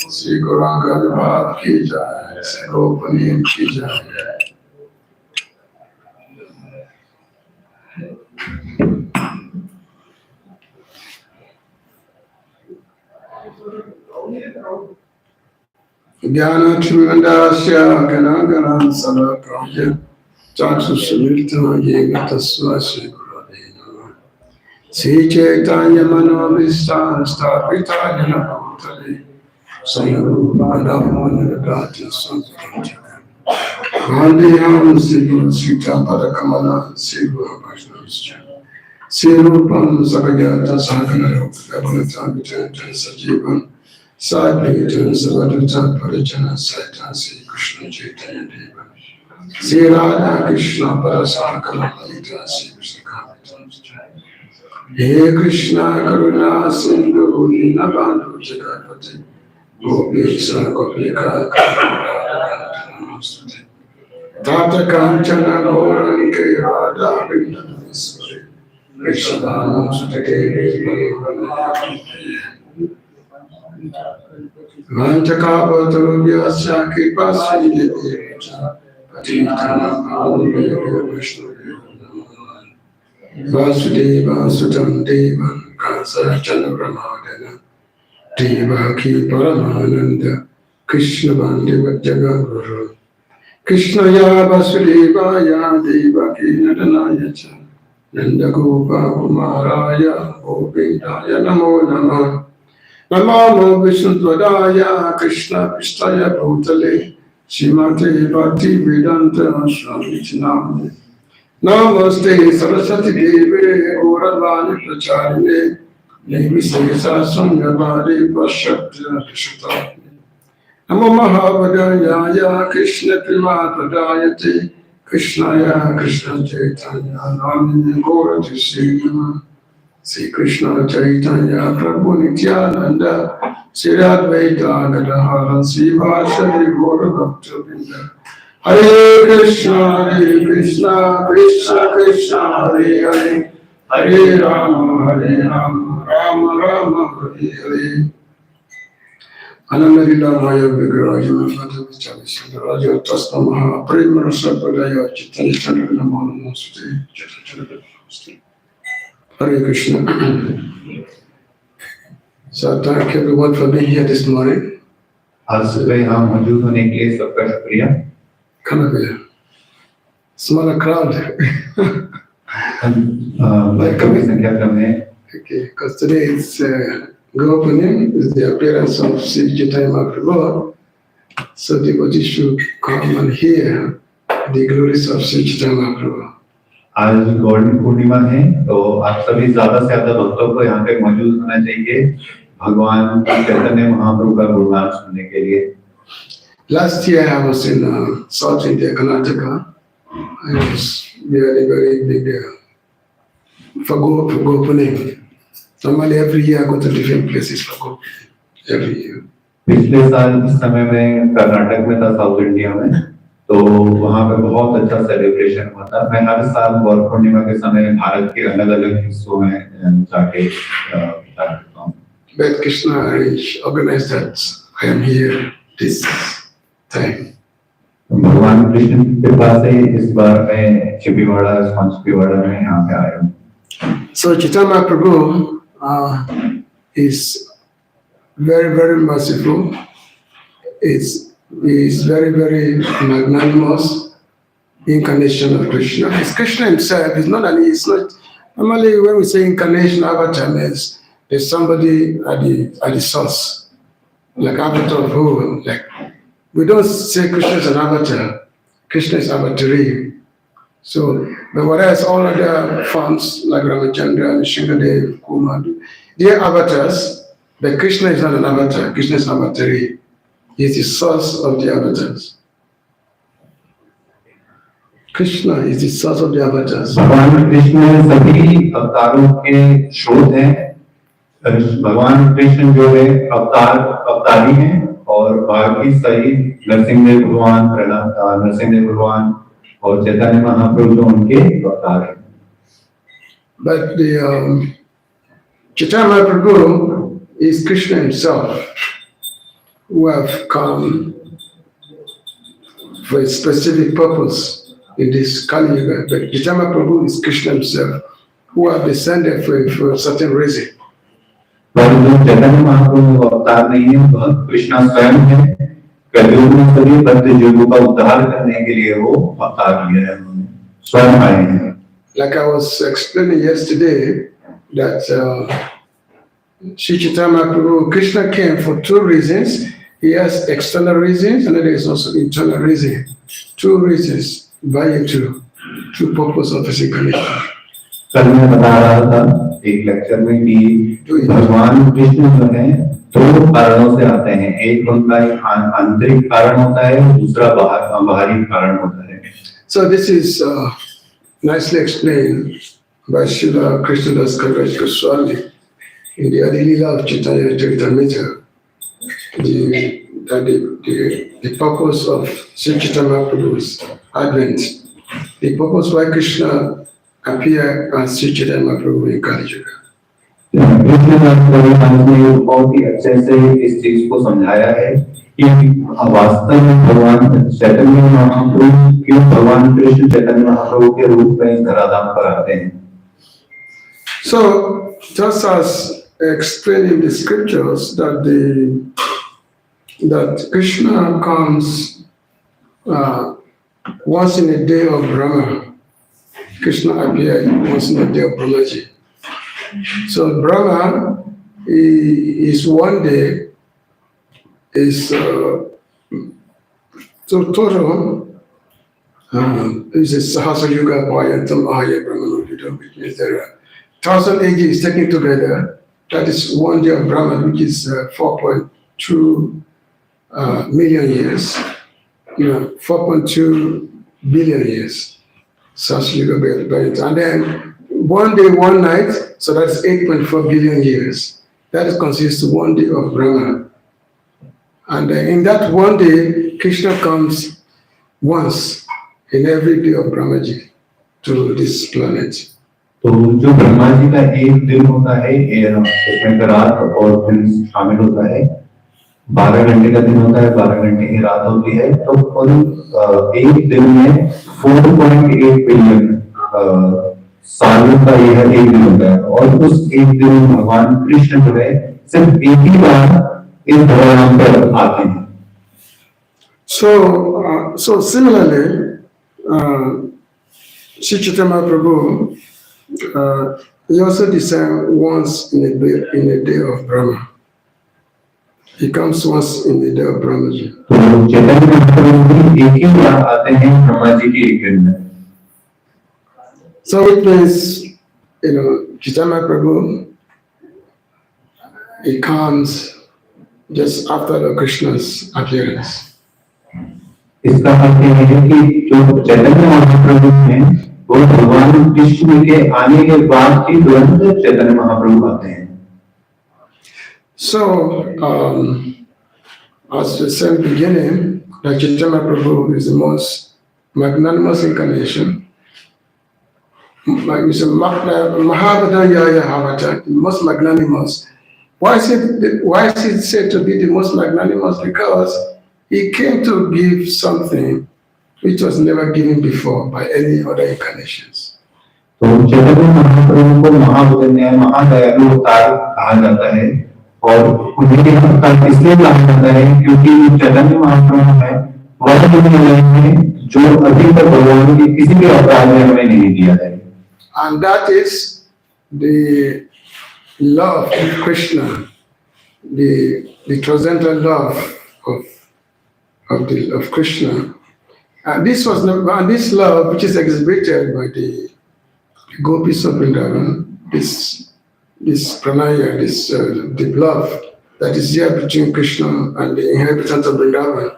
Sri Gauranga ki jai, Srila Prabhupada ki jai. Jnana Chimandasya Ganagaran Salaprabhupada Chaksu Sumirtana Yega Tasva Sri Guradena Sri Chaitanya Manovista Stapita Jana Bhutale Sayarupada Managati Sanskritika Gandhiyam Sri Sita Padakamana Sri Vaishnavascha Sri Rupam Sakajata Sankara Gabanata Vitanta Sajivan Sadhgatan Savadatan Parajana Saitan Sri Krishna Chaitanya Deva Sri Radha Krishna Parasakala Lalita Sri Krishna Kamitam He Krishna Karuna Sindhu Dinabandhu Jagapati Gopisa Gopika Karuna Namaste Tata Kanchana Gaurange Radha Vrindavanaswari Vishadhanam Sutake Vanchakapatarubhyasya Kripasya Patitanam Alamaya Vishnu Vasudeva Sutam Devan Kansarachana Brahmadana Devaki Paramananda Krishna Bandeva Jagaguru Krishna Ya Vasudevaya Devaki Nadanaya Cha Nanda Gopa Kumaraya Gopindaya Namo Namah Namo Vishnutvadaya Krishna Pristaya Bhutale Srimate Bhakti Vedanta Swami Namane Namaste Saraswati Deve Gauravani Pracharine Nirvisesa Sunyavadi Pashyapta Vishutapni Namo Mahabhagavaya Krishna Primadayate Krishnaya Krishna Chaitanya Namini Gaura Sri Sri Krishna Chaitanya Prabhu Nityananda Sri Advaita Gadadhara Sri Vashali Gaura Bhakta Hare Krishna, Krishna Krishna, Hare Hare, Hare Rama, Rama Rama, Hare Hare. Anandalila Maya Vigrahima, Madhava Chavisa, Raja Tasna Maha, Prima Sapadaya, Chitanya Chandra Namaste, Hare Krishna. So thank everyone for being here this morning. आज सुबह यहाँ मौजूद होने के लिए सबका शुक्रिया. Come over. Smaller crowd. कमी संख्या कम है. Okay, because today is Gaura Purnima, is the appearance of Sri Chaitanya Mahaprabhu. So devotees should come and hear the glories of Sri Chaitanya Mahaprabhu. आज गौर पूर्णिमा है, तो आप सभी ज्यादा से ज्यादा भक्तों को यहाँ पे मौजूद होना चाहिए भगवान चैतन्य महाप्रभु का गुणगान सुनने के लिए. Last year I was in South India, Karnataka. I was very big for Gaura Purnima. Normally every year I go to different places for Gaura Purnima. Every year. पिछले साल इस समय में कर्नाटक में था, साउथ इंडिया में, तो वहाँ पे बहुत अच्छा सेलिब्रेशन हुआ था. मैं हर साल गौर पूर्णिमा के समय भारत के अलग-अलग हिस्सों में जाके करता हूँ. But Krishna organized that I am here this time. भगवान कृष्ण की कृपा से इस बार मैं छिपीवाड़ा, ISKCON छिपीवाड़ा में यहाँ पे आया हूँ. So Chaitanya Mahaprabhu is very merciful. Is very magnanimous incarnation of Krishna. It's Krishna himself. It's not normally when we say incarnation, avatar means there's somebody at the source, like avatar of who. Like we don't say Krishna is an avatar. Krishna is avatari. So, but whereas all other forms like Ramachandra, Shingadev, Kumar, they are avatars, but Krishna is not an avatar. Krishna is avatari. He is the source of the avatars. Krishna is the source of the avatars. भगवान कृष्ण सभी अवतारों के स्रोत हैं. भगवान कृष्ण जो है अवतारी हैं और बाकी सही नरसिंहदेव भगवान और चैतन्य महाप्रभु जो उनके अवतार हैं. But the Chaitanya Mahaprabhu is Krishna himself, who have come for a specific purpose in this Kali Yuga. But Chaitanya Mahaprabhu is Krishna himself, who have descended for a certain reason. पर जो चैतन्य महाप्रभु अवतार नहीं है, वह कृष्णा स्वयं है. कलयुग में सभी बद्ध जीवों का उद्धार करने के लिए वो अवतार लिया है, स्वयं आए हैं. Like I was explaining yesterday, that Sri Chaitanya Mahaprabhu, Krishna came for two reasons. He has external reasons and there is also internal reason. Two reasons, by two purpose of his incarnation. कल मैं बता रहा था एक lecture में कि भगवान कृष्ण जो है दो कारणों से आते हैं. एक उनका आंतरिक कारण होता है, दूसरा बाहरी कारण होता है. So this is nicely explained by Srila Krishnadas Kaviraj Goswami in the Adi Leela of Chaitanya Charitamrita. The purpose of Sri Chaitanya Mahaprabhu's advent, the purpose why Krishna appeared as Sri Chaitanya Mahaprabhu in Kali Yuga. ने बहुत ही अच्छे से इस चीज को समझाया है कि वास्तव में भगवान चैतन्य महाप्रभु क्यों भगवान कृष्ण चैतन्य महाप्रभु के रूप में धराधाम पर आते हैं. So just as explained in the scriptures that Krishna comes once in a day of Brahma. Krishna appeared once in a day of Brahmaji. So Brahma is one day is so total It's a Sahasra Yuga Payantam Ahaya Brahmana, which means there are 1,000 ages taken together. That is one day of Brahman, which is 4.2 million years. 4.2 billion years. Sahasra Yuga Payantam. And then one day, one night, so that's 8.4 billion years. That consists of one day of Brahman. And in that one day, Krishna comes once in every day of Brahmaji to this planet. तो जो ब्रह्मा जी का एक दिन होता है उसमें रात और दिन शामिल होता है, 12 घंटे का दिन होता है, 12 घंटे की रात होती है, तो उन एक दिन में 4.8 बिलियन सालों का यह एक दिन होता है। और उस एक दिन भगवान कृष्ण जो है सिर्फ एक ही बार इस धरातल पर आते हैं। So similarly, Sri Chaitanya Mahaprabhu, he also descends once in a day of Brahma. He comes once in the day of Brahmaji. तो चैतन्य महाप्रभु एक ही बार आते हैं ब्रह्मा जी के एक दिन में। So it means, Chaitanya Mahaprabhu, he comes just after the Krishna's appearance. इसका अर्थ यह है कि जो चैतन्य महाप्रभु हैं वो भगवान कृष्ण के आने के बाद ही तुरंत चैतन्य महाप्रभु आते हैं। So, as we said in the beginning, that Chaitanya Mahaprabhu is the most magnanimous incarnation. Like we say, Mahavadanyaya Havata, the most magnanimous. Why is it said to be the most magnanimous? Because he came to give something which was never given before by any other incarnations. तो चैतन्य महाप्रभु को महावदन्य महादयालु अवतार कहा जाता है और उन्हें अवतार इसलिए कहा जाता है क्योंकि चैतन्य महाप्रभु है वह दुनिया में जो अभी तक भगवान के किसी भी अवतार में हमें नहीं दिया है। And that is the love of Krishna, the transcendental love of Krishna. And this love, which is exhibited by the gopis of Vrindavan, this pranaya, the love that is here between Krishna and the inhabitants of Vrindavan,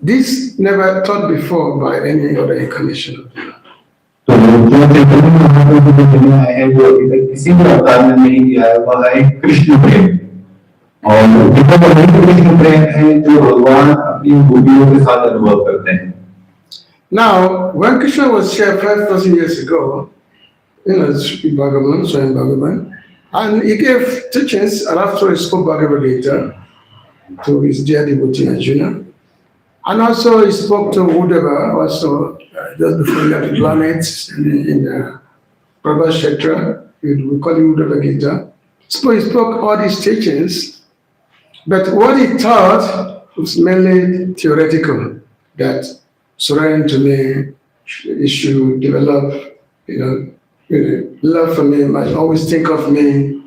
this never taught before by any other incarnation of Vrindavan. तो जो चैतन्य महाप्रभु की दुनिया है जो अभी तक किसी भी अवतार में नहीं दिया है वह है कृष्ण प्रेम। और कृष्ण प्रेम है जो भगवान अपनी गोपियों के साथ अनुभव करते हैं। Now, when Krishna was here 5,000 years ago, Bhagavan, and he gave teachings, and after he spoke Bhagavad Gita to his dear devotee Arjuna, and also he spoke to Uddhava, also just before he left the planet in Pravachan, we call him Uddhava Gita. So he spoke all these teachings, but what he taught was mainly theoretical, that surrender to me, you should develop, love for me, must always think of me.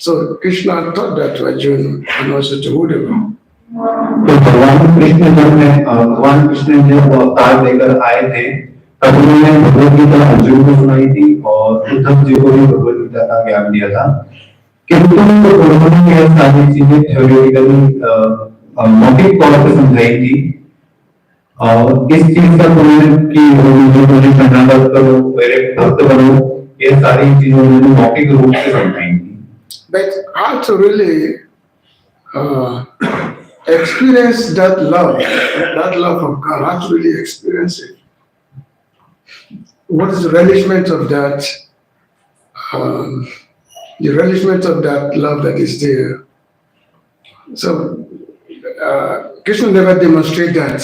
So Krishna taught that to Arjuna and also to Uddhava. तो भगवान कृष्ण जब अवतार लेकर आए थे तब उन्होंने भगवद गीता अर्जुन को सुनाई थी और उद्धव जी को भी भगवद गीता का ज्ञान दिया था। किंतु उन्होंने यह सारी चीजें थ्योरेटिकली मौखिक तौर पर समझाई थी और इस चीज का उन्होंने कि मुझे शरणागत करो, मेरे भक्त बनो, ये सारी चीजें उन्होंने मौखिक रूप से समझाई थी। But how to really experience that love of God, how to really experience it. What is the relishment of that? The relishment of that love that is there. So Krishna never demonstrated that.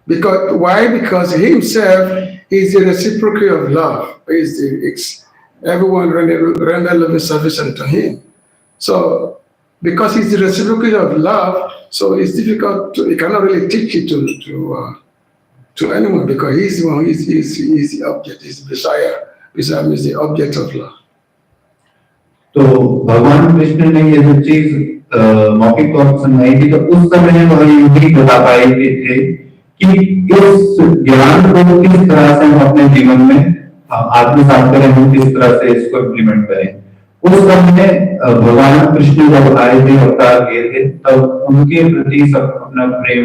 Because why? Because he himself is the reciprocal of love. Everyone render loving service unto him. So because he's the reciprocal of love, so it's difficult he cannot really teach it to anyone because he's the one, he's the object, he's the Messiah. Messiah is the object of love. तो भगवान कृष्ण ने ये जो चीज मौखिक तौर पर सुनाई थी तो उस समय वह यही बता पाए थे कि इस ज्ञान को किस तरह से हम अपने जीवन में आत्मसात करें, हम किस तरह से इसको इम्प्लीमेंट करें। उस समय भगवान कृष्ण जब आए थे, अवतार लिए थे, तब उनके प्रति सब अपना प्रेम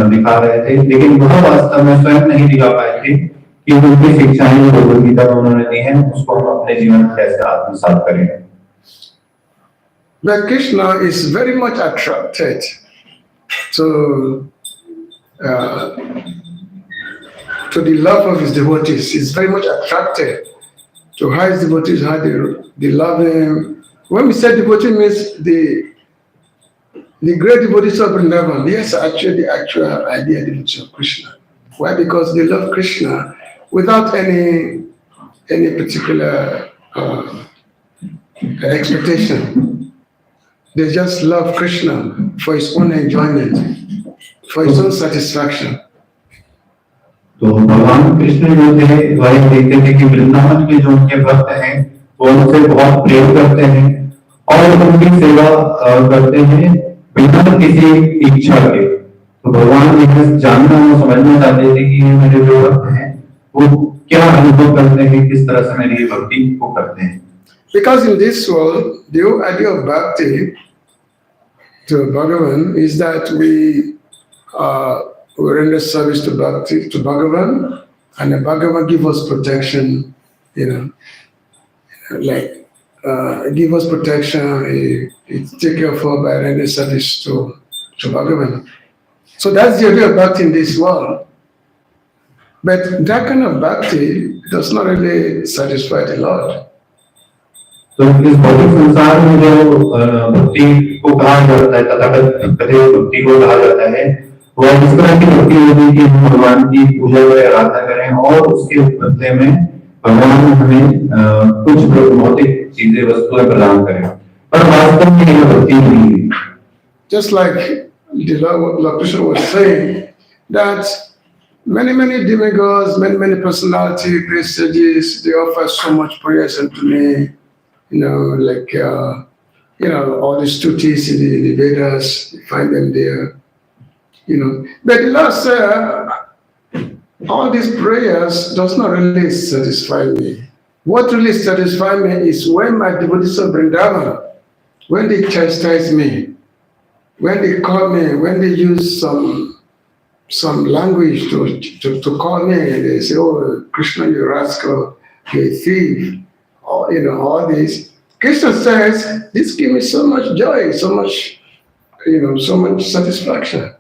दिखा रहे थे, लेकिन वह वास्तव में स्वयं नहीं दिखा पाए थे कि उनकी शिक्षाएं जो भगवद गीता में उन्होंने दी हैं उसको हम अपने जीवन में कैसे आत्मसात करें। But Krishna is very much attracted to the love of his devotees. He's very much attracted to how his devotees, how they love him. When we say devotee means the great devotees of Vrindavan. Yes, actually the actual idea devotee of Krishna. Why? Because they love Krishna without any particular expectation. They just love Krishna for his own enjoyment, for his own satisfaction. तो भगवान कृष्ण जो थे वही देखते थे कि वृंदावन के जो उनके भक्त हैं वो उनसे बहुत प्रेम करते हैं और उनकी सेवा करते हैं बिना किसी इच्छा के। तो भगवान ये जानना और समझना चाहते थे कि ये मेरे जो भक्त हैं वो क्या अनुभव करते हैं, किस तरह से मेरी भक्ति को करते हैं। Because in this world, the whole idea of bhakti to Bhagavan is that we render service to Bhakti, to Bhagavan, and the Bhagavan give us protection, give us protection, he take care of us by rendering service to Bhagavan. So that's the idea of Bhakti in this world. But that kind of Bhakti does not really satisfy the Lord. तो इस भौतिक संसार में जो भक्ति को कहा जाता है, तथाकथित भक्ति को कहा जाता है, वह इस तरह की भक्ति होती है कि हम भगवान की पूजा करें, आराधना करें और उसके बदले में भगवान हमें कुछ भौतिक चीजें, वस्तुएं प्रदान करें, पर वास्तव में यह भक्ति नहीं है। Just like the Lord Krishna was saying that many demigods, many personalities, great sages, they offer so much prayers unto me, all the stutis in the Vedas, you find them there. But the Lord said, all these prayers does not really satisfy me. What really satisfies me is when my devotees of Vrindavan, when they chastise me, when they call me, when they use some language to call me, they say, "Oh, Krishna, you rascal, you thief," all this. Krishna says, this gives me so much joy, so much satisfaction.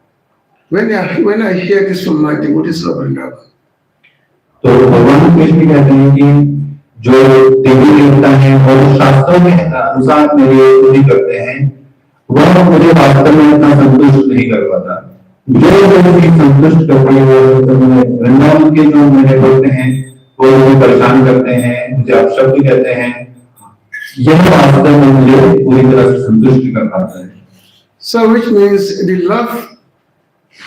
When I hear this from my devotees of Vrindavan. तो भगवान कृष्ण कहते हैं कि जो देवी देवता हैं और शास्त्रों में अनुसार मेरी स्तुति करते हैं, वह मुझे वास्तव में इतना संतुष्ट नहीं कर पाता। जो मुझे संतुष्ट करते हैं वो वृंदावन के जो मेरे भक्त हैं वो मुझे परेशान करते हैं, मुझे अपशब्द कहते हैं, यह वास्तव में मुझे पूरी तरह से संतुष्ट कर पाता है। So which means the love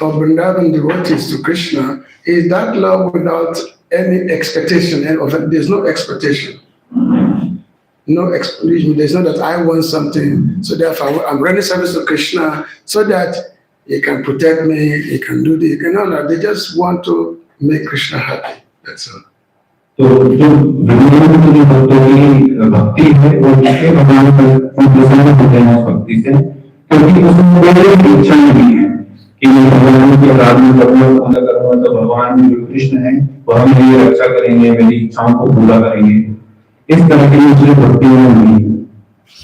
of Vrindavan devotees to Krishna is that love without any expectation, and there's no expectation. No expectation. There's not that I want something, so therefore I'm rendering service to Krishna so that he can protect me, he can do this. No, they just want to make Krishna happy. That's all. तो जो वृंदावन की भक्तों की भक्ति है वो इसके भगवान पर प्रसन्न होते हैं उस भक्ति से, क्योंकि उसमें कोई इच्छा नहीं है कि भगवान की आराधना करूँ, पूजा करूँ, तो भगवान जो कृष्ण है वह मेरी रक्षा करेंगे, मेरी इच्छाओं को पूरा करेंगे, इस तरह की मुझे भक्ति नहीं है।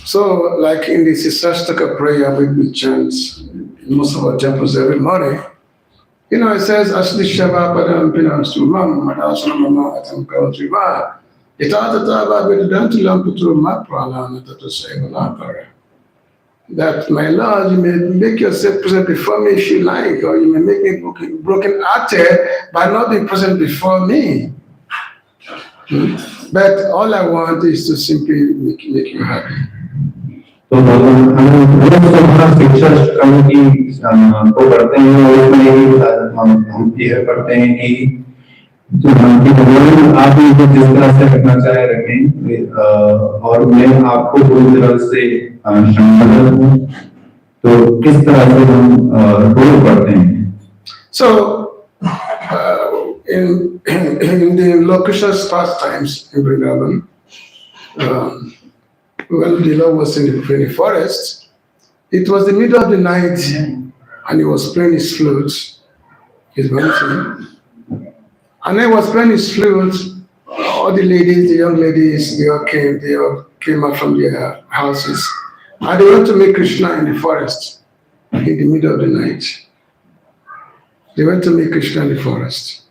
So, like in the Sisastaka prayer we chant in most of our temples every morning, it says, Asli Shava Padam Pinam Sumam, Madasana Mama Atam Kautriva, Itatava Vidantulam Putru Maprana, Tata Sevanapara. That, my Lord, you may make yourself present before me if you like, or you may make me broken hearted by not being present before me. But all I want is to simply make you happy. तो हम शिक्षा की को करते हैं और इसमें हम यह करते हैं कि भगवान आप जिस तरह से रखना चाहे रखें और मैं आपको पूरी तरह से शामिल हूँ, तो किस तरह से हम रोल करते हैं। So in the Lord Krishna's pastimes in Vrindavan, when the Lord was in the forest, it was the middle of the night and he was playing his flute, his violin. And then he was playing his flute. All the ladies, the young ladies, they all came out from their houses. And they went to meet Krishna in the forest in the middle of the night. They went to meet Krishna in the forest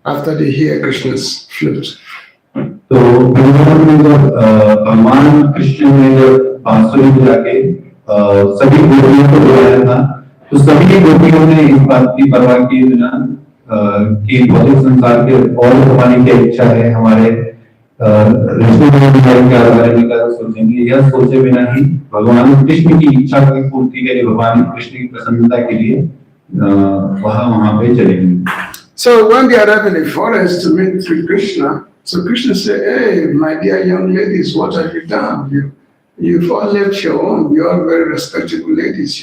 after they hear Krishna's flute. तो भगवान कृष्ण ने जब बांसुरी बजा के सभी गोपियों को बुलाया था, तो सभी गोपियों ने इस बात की परवाह की बिना कि भौतिक संसार के और हमारी क्या इच्छा है, हमारे रिश्तेदारों के बारे में क्या सोचेंगे, यह सोचे बिना ही भगवान कृष्ण की इच्छा की पूर्ति के लिए, भगवान कृष्ण की प्रसन्नता के लिए वहां पे चलेंगे. So when they arrived in the forest to meet Krishna, so Krishna said, "Hey, my dear young ladies, what have you done? You've all left your home. You are very respectable ladies.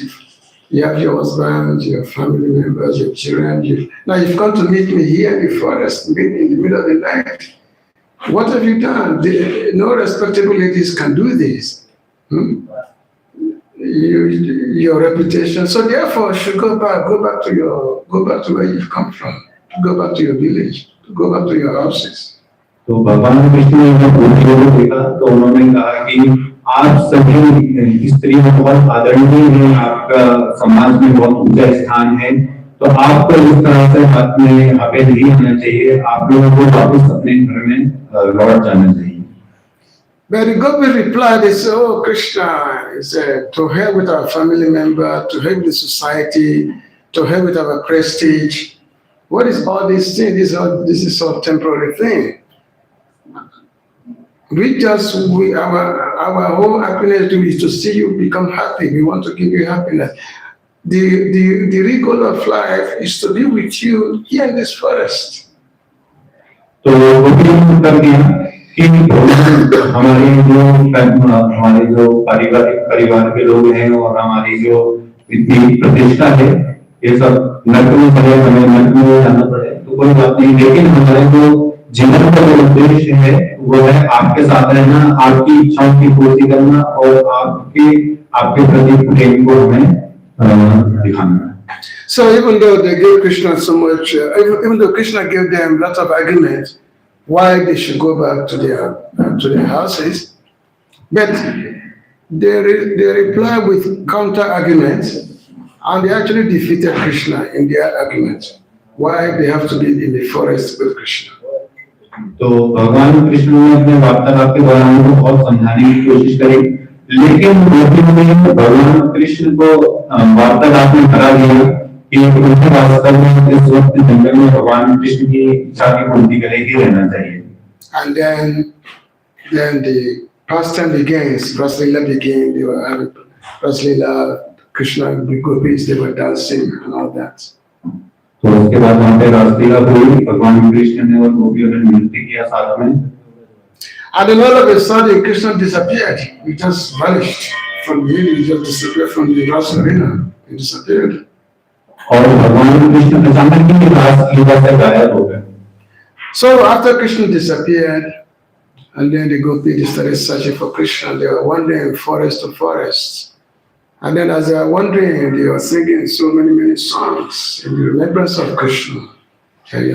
You have your husband, your family members, your children. Now you've come to meet me here in the forest, meet me in the middle of the night. What have you done? No respectable ladies can do this. Your reputation. So therefore, you should go back to where you've come from. Go back to your village. Go back to your houses." तो भगवान कृष्ण ने जब गोपियों को देखा तो उन्होंने कहा कि आप सभी स्त्रियों बहुत आदरणीय हैं, आपका समाज में बहुत ऊंचा स्थान है, तो आपको इस तरह से हाथ में हाथे नहीं होना चाहिए, आप लोगों को वापस अपने घर में लौट जाना चाहिए. But the Gopis replied, they said, "Oh Krishna, to hell with our family member, to hell with the society, to hell with our prestige. What is all these things? This is all temporary thing. Our whole happiness is to see you become happy. We want to give you happiness. The real goal of life is to be with you here in this forest." तो कर दिया कि हमारे जो पारिवारिक परिवार के लोग हैं और हमारी जो इतनी प्रतिष्ठा है, ये सब नरक में पड़े, हमें नरक में जाना पड़े तो कोई बात नहीं, लेकिन हमारे जो जीवन का जो उद्देश्य है वो है आपके साथ रहना, आपकी इच्छाओं की पूर्ति करना और आपके प्रति प्रेम को हमें दिखाना. So even though they gave Krishna so much, even though Krishna gave them lots of arguments why they should go back to their houses, but they reply with counter arguments, and they actually defeated Krishna in their arguments why they have to be in the forest with Krishna. तो भगवान कृष्ण ने अपने वार्तालाप के दौरान उनको बहुत समझाने की कोशिश करी, लेकिन भगवान कृष्ण को वार्तालाप में हरा दिया कि उन्हें वास्तव में इस वक्त जंगल में भगवान कृष्ण की इच्छा की पूर्ति के लिए ही रहना चाहिए. And then the pastime begins. Raslila began. They were having Raslila, Krishna, the gopis, they were dancing and all that. तो उसके बाद वहाँ पे रासलीला हुई, भगवान कृष्ण ने और गोपियों ने नृत्य किया साथ में. And then all of a sudden Krishna disappeared. He just vanished from the middle. He just disappeared from the Rasa arena. He disappeared. और भगवान कृष्ण अचानक ही रासलीला से गायब हो गए. So after Krishna disappeared, and then the gopis started searching for Krishna. They were wandering forest to forest. And then as they were wandering, they were singing so many songs in the remembrance of Krishna. So they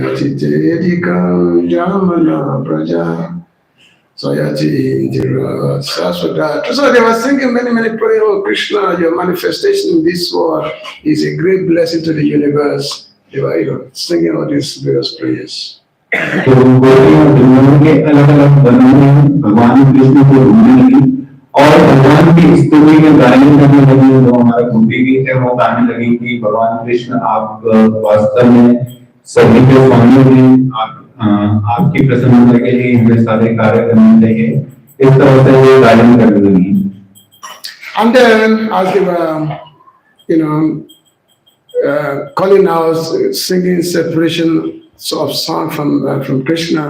were singing many prayers. "Oh Krishna, your manifestation in this world is a great blessing to the universe." They were singing all these various prayers. तो गोपियों के अलग-अलग वर्णों में भगवान कृष्ण को ढूंढने लगी और भगवान की स्तुति में गायन करने लगी. जो हमारे गोपी गीत है वो गाने लगी कि भगवान कृष्ण आप वास्तव में सभी के स्वामी हैं, आपकी प्रसन्नता के लिए हमें सारे कार्य करने चाहिए. इस तरह से वो गायन करने लगी. And then as they were, calling out, singing separation of song from Krishna,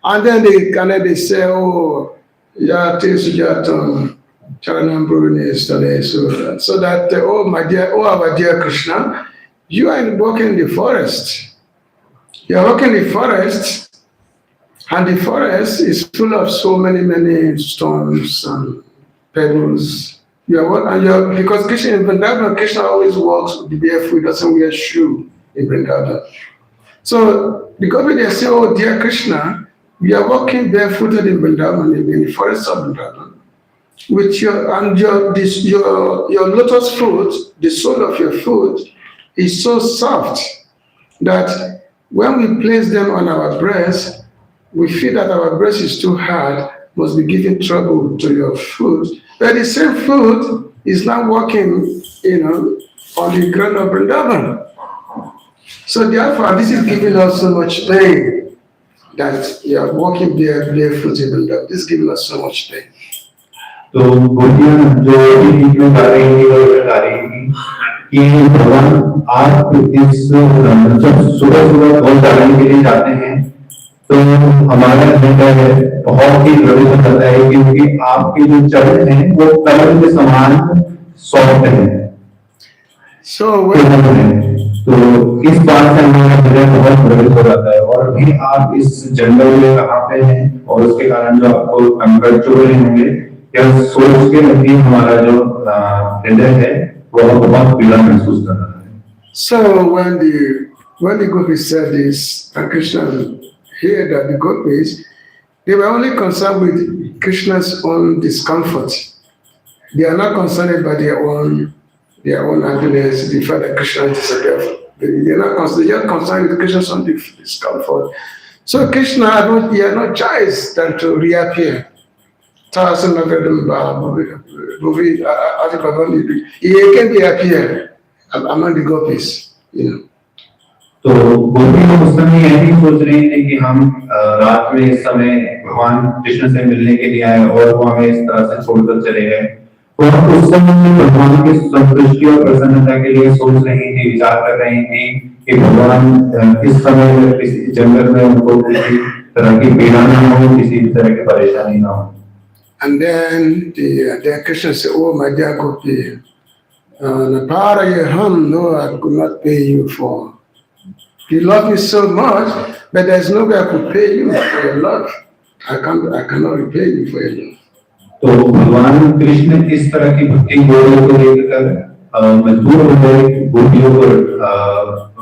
and then they say, "Oh, Yati Sujatam Charanam Brunestale," so that our dear Krishna, you are walking in the forest. You are walking in the forest, and the forest is full of so many stones and pebbles. Because Krishna in Vrindavan, Krishna always walks with the barefoot, doesn't wear shoe in Vrindavan. So the government they say, "Oh dear Krishna, we are walking barefooted in Vrindavan, in the forest of Vrindavan, with your lotus foot, the sole of your foot is so soft that when we place them on our breast, we feel that our breast is too hard, must be giving trouble to your foot. But the same foot is now walking, on the ground of Vrindavan. So therefore, this is giving us so much pain that you are walking barefoot in Vrindavan. This is giving us so much pain." तो गोपियां जो बीच में गा रही थी वो बता रही थी कि भगवान आप इस जब सुबह सुबह बहुत जाने के लिए जाते हैं तो हमारा हृदय बहुत ही द्रवित हो जाता है क्योंकि आपके जो चरण हैं वो कमल के समान सॉफ्ट हैं। तो इस बात से हमारा हृदय बहुत द्रवित हो जाता है। और अभी आप इस जंगल में कहाँ पे हैं और उसके कारण जो आपको कंकड़ चुभ रहे होंगे, यह सोच के भी हमारा जो हृदय है वो बहुत पीड़ा महसूस कर रहा है। So when the gopis said this, and Krishna heard that the gopis, they were only concerned with Krishna's own discomfort. They are not concerned about their own happiness, the fact that Krishna is disappeared. They are not concerned, they are concerned with Krishna's own discomfort. So Krishna had no choice than to reappear. He can reappear among the gopis, तो गोपी लोग उस समय यही सोच रहे थे कि हम रात में इस समय भगवान कृष्ण से मिलने के लिए आए और वो हमें इस तरह से छोड़कर चले गए। तो हम उस समय भगवान की संतुष्टि और प्रसन्नता के लिए सोच रही थी, विचार कर रही थी कि भगवान इस समय किसी जंगल में उनको किसी तरह की पीड़ा ना हो, किसी तरह की परेशानी ना हो। And then the Krishna said, "Oh my dear Gopi, no, I could not pay you for. You love me so much, but there's no way I could pay you for your love. I cannot repay you for your love." तो भगवान कृष्ण इस तरह की भक्ति गोपियों को लेकर मजबूर हो गए गोपियों को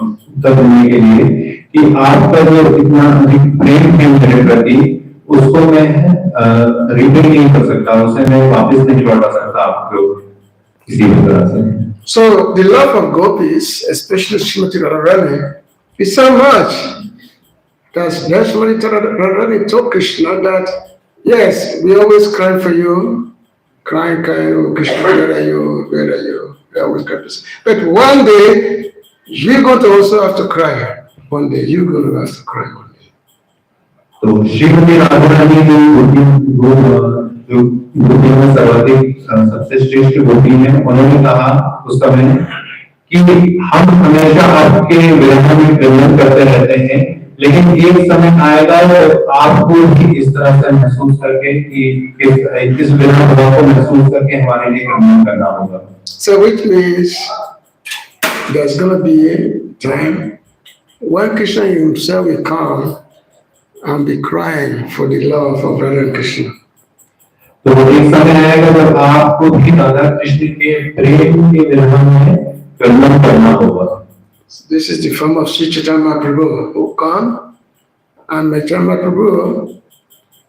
उत्तर देने के लिए कि आपका जो इतना अधिक प्रेम है मेरे प्रति, उसको मैं रिपे नहीं कर सकता, उसे मैं वापस नहीं लौटा सकता आपको किसी भी तरह से। So the love of gopis, especially Srimati Radharani, is so much that Srimati Radharani told Krishna that, yes, we always cry for you, crying, oh Krishna, where are you? We always cry. But one day, you're going to also have to cry. One day, you're going to have to cry one day. तो श्रीमती राधारानी जो गोपी में सर्वाधिक सबसे श्रेष्ठ गोपी है, उन्होंने कहा उस समय कि हम हमेशा आपके विरह में क्रंदन करते रहते हैं, लेकिन एक समय आएगा तो आपको भी इस तरह से महसूस करके कि इस विरह भाव को महसूस करके हमारे लिए क्रंदन करना होगा। So which means there's going to be a time when Krishna himself will come and be crying for the love of Radha and Krishna. तो एक समय आएगा जब आपको भी राधा कृष्ण के प्रेम के विरह में क्रंदन करना होगा। This is the form of Sri Chaitanya Mahaprabhu who come, and Chaitanya Mahaprabhu,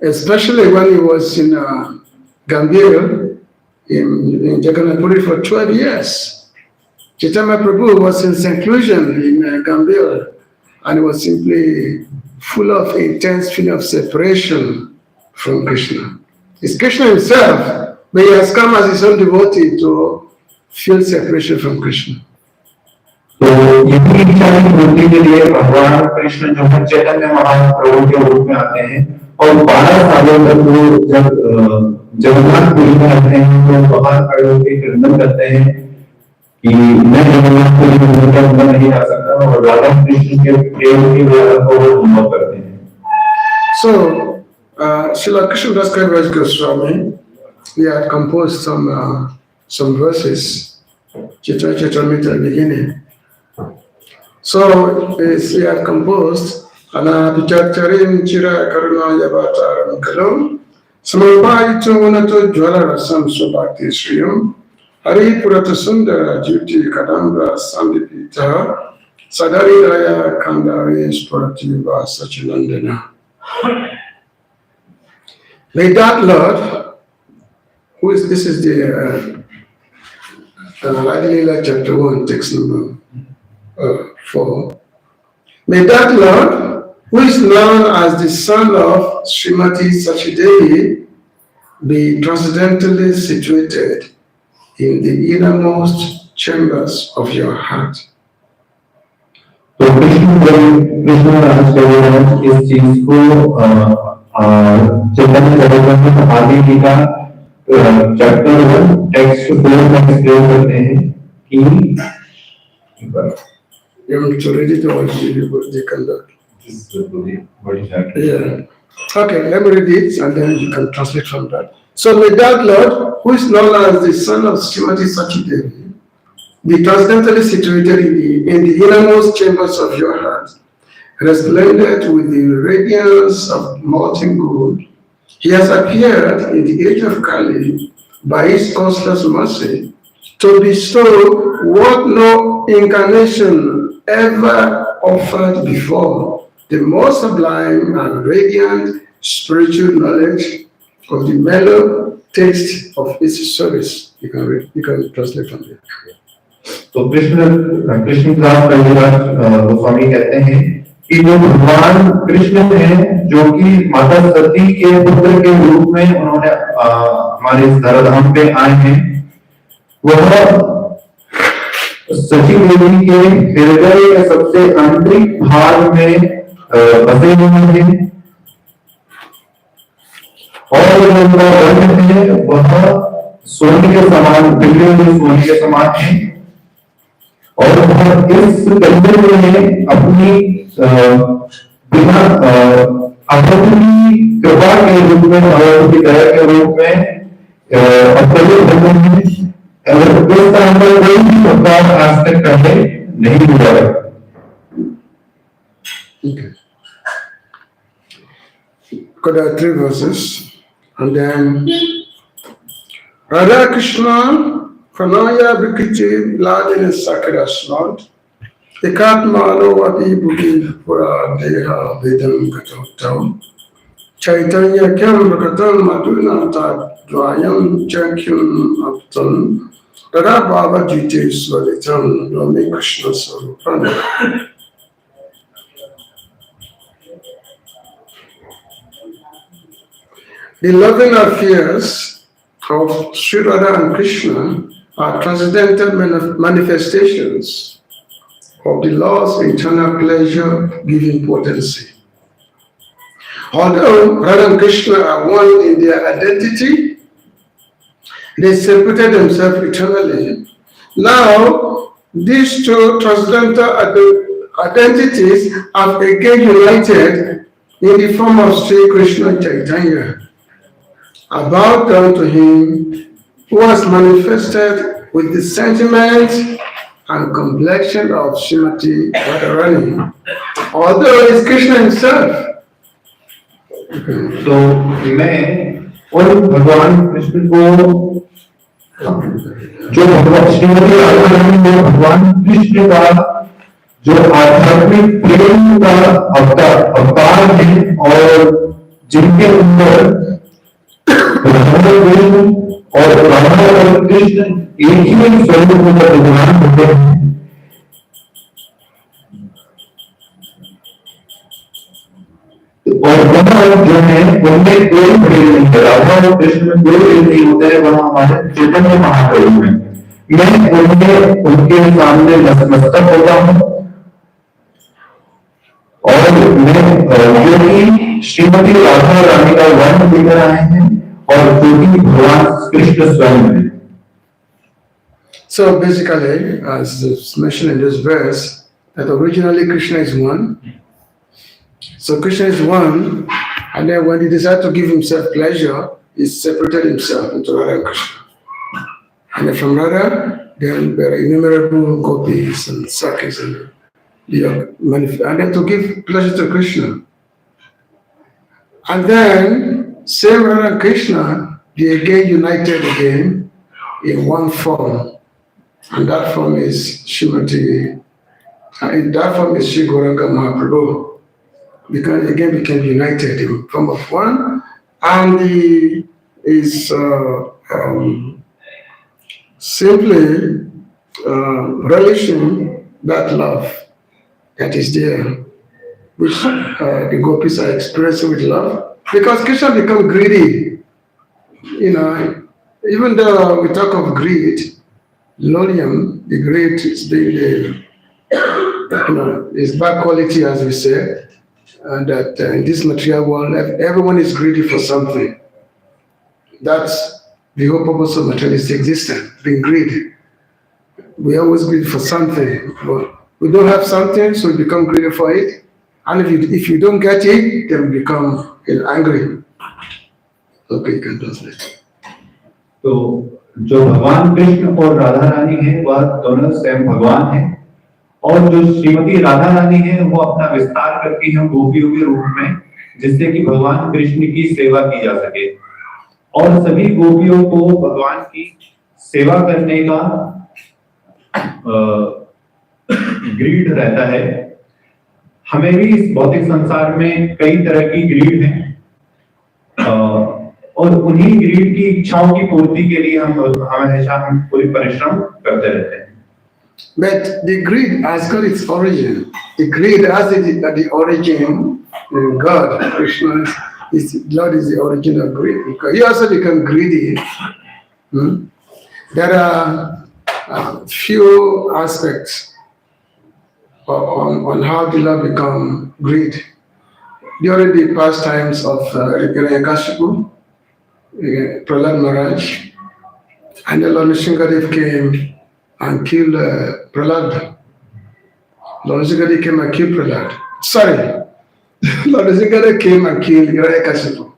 especially when he was in Gambhir in Jagannath Puri for 12 years. Chaitanya Mahaprabhu was in seclusion in Gambhir, and he was simply full of intense feeling of separation from Krishna. It's Krishna himself, but he has come as his own devotee to feel separation from Krishna. तो यही इच्छा पूर्ति के लिए भगवान कृष्ण जो है चैतन्य महाप्रभु के रूप में आते हैं और 12 सालों तक वो जब जगन्नाथपुरी में आते हैं तो बाहर खड़े होकर कीर्तन करते हैं कि मैं जगन्नाथपुरी में नहीं आ सकता और राधा कृष्ण के प्रेम की व्यवस्था को अनुभव करते हैं। So Srila Krishnadas Kaviraj Goswami, he had composed some verses, Chaitanya Charitamrita at the beginning. So he had composed Anabhicharcharim chira karuna yavataram kalum Samabhaitu unato jwala rasam subhakti shriyam Hari purata sundara jyoti kadambra sandipita Sadaridaya kandari spurativa sachilandana. May that Lord, this is the Radha Lila chapter 1, text number 4. May that Lord, who is known as the son of Srimati Sachidevi, be transcendentally situated in the innermost chambers of your heart. तो कृष्ण राज इस चीज को चैतन्य चरितामृत आदि Gita chapter 1 text 4 में explain करते हैं कि You want to read it or they can do it? Yeah. Okay, let me read it and then you can translate from that. So may that Lord, who is known as the son of Srimati Sachidevi, be transcendently situated in the innermost chambers of your heart, resplendent with the radiance of molten gold. He has appeared in the age of Kali by his causeless mercy to bestow what no incarnation ever offered before, the most sublime and radiant spiritual knowledge of the mellow taste of his service. You can translate from there. तो कृष्णदास कविराज गोस्वामी कहते हैं कि जो भगवान कृष्ण हैं, जो कि माता सती के पुत्र के रूप में उन्होंने हमारे इस धराधाम पे आए हैं, वह सची देवी के हृदय के सबसे आंतरिक भाग में बसे हुए हैं और जो उनका वर्ण है वह सोने के समान, बिगड़े हुए सोने के समान है और इस कंधे में अपनी बिना अपनी कृपा के रूप में और की तरह के रूप में अपने बंधन में इस तरह का कोई भी प्रकार आज तक पहले नहीं हुआ है. There are 3 verses and then Radha Krishna Pranaya Bhikiti Ladin Sakara Snod, Ekatmano Vadi Budi Pura Deha Vedam Katotam, Chaitanya Kyam Bhagatam Maduna Tad Dwayam Jankyam Aptam, Radha Baba Jite Swalitam, Rami Krishna Sarupana. The loving affairs of Sri Radha and Krishna are transcendental manifestations of the Lord's internal pleasure-giving potency. Although Radha and Krishna are one in their identity, they separated themselves eternally. Now, these two transcendental identities have again united in the form of Sri Krishna Chaitanya. About down to him, who was manifested with the sentiment and complexion of Srimati Radharani, although it's Krishna himself. तो मैं और भगवान कृष्ण को जो भगवान श्रीमती राधारानी में भगवान कृष्ण का जो आध्यात्मिक प्रेम का अवतार है और जिनके अंदर और राधा और कृष्ण एक ही स्वरूप में विद्यमान होते हैं और वह जो है उनमें कोई भेद नहीं है. राधा और कृष्ण में कोई भेद नहीं होते हैं. वह हमारे चैतन्य महाप्रभु में मैं उनके सामने नतमस्तक होता हूँ और मैं जो कि श्रीमती राधा रानी का वर्ण लेकर आए हैं और जो कि भगवान कृष्ण स्वयं है. So basically, as is mentioned in this verse, that originally Krishna is one. So Krishna is one, and then when he decided to give himself pleasure, he separated himself into Radha and Krishna. And then from Radha, then there are innumerable gopis and sakis. and then to give pleasure to Krishna. And then same Radha and Krishna, they again united again in one form. And that form is Srimati, and that form is Sri Gauranga Mahaprabhu. Because again became united in form of one, and he is simply relishing that love that is there, which the gopis are experiencing with love. Because Krishna become greedy, even though we talk of greed, Lolium, the greed is the is bad quality, as we say, and that in this material world, everyone is greedy for something. That's the whole purpose of materialistic existence, being greedy. We always greedy for something, but we don't have something, so we become greedy for it. And if you don't get it, then we become angry. Okay, you can translate. तो जो भगवान कृष्ण और राधा रानी है वह दोनों स्वयं भगवान हैं, और जो श्रीमती राधा रानी है वो अपना विस्तार करती हैं गोपियों के रूप में, जिससे कि भगवान कृष्ण की सेवा की जा सके। और सभी गोपियों को भगवान की सेवा करने का ग्रीड रहता है। हमें भी इस भौतिक संसार में कई तरह की ग्रीड है, और उन्हीं ग्रीड की इच्छाओं की पूर्ति के लिए हम पूरी परिश्रम करते रहते हैं। But the greed has got its origin. The greed has the origin in God. Krishna Lord is the origin of greed. Because he also become greedy. There are few aspects on how the Lord become greed. During the pastimes of Ekadashi Prahlad Maharaj, and the Lord Nrsimhadev came and killed Prahlad. Lord Nrsimhadev came and killed Prahlad. Sorry, Lord Nrsimhadev came and killed Hiranyakashipu.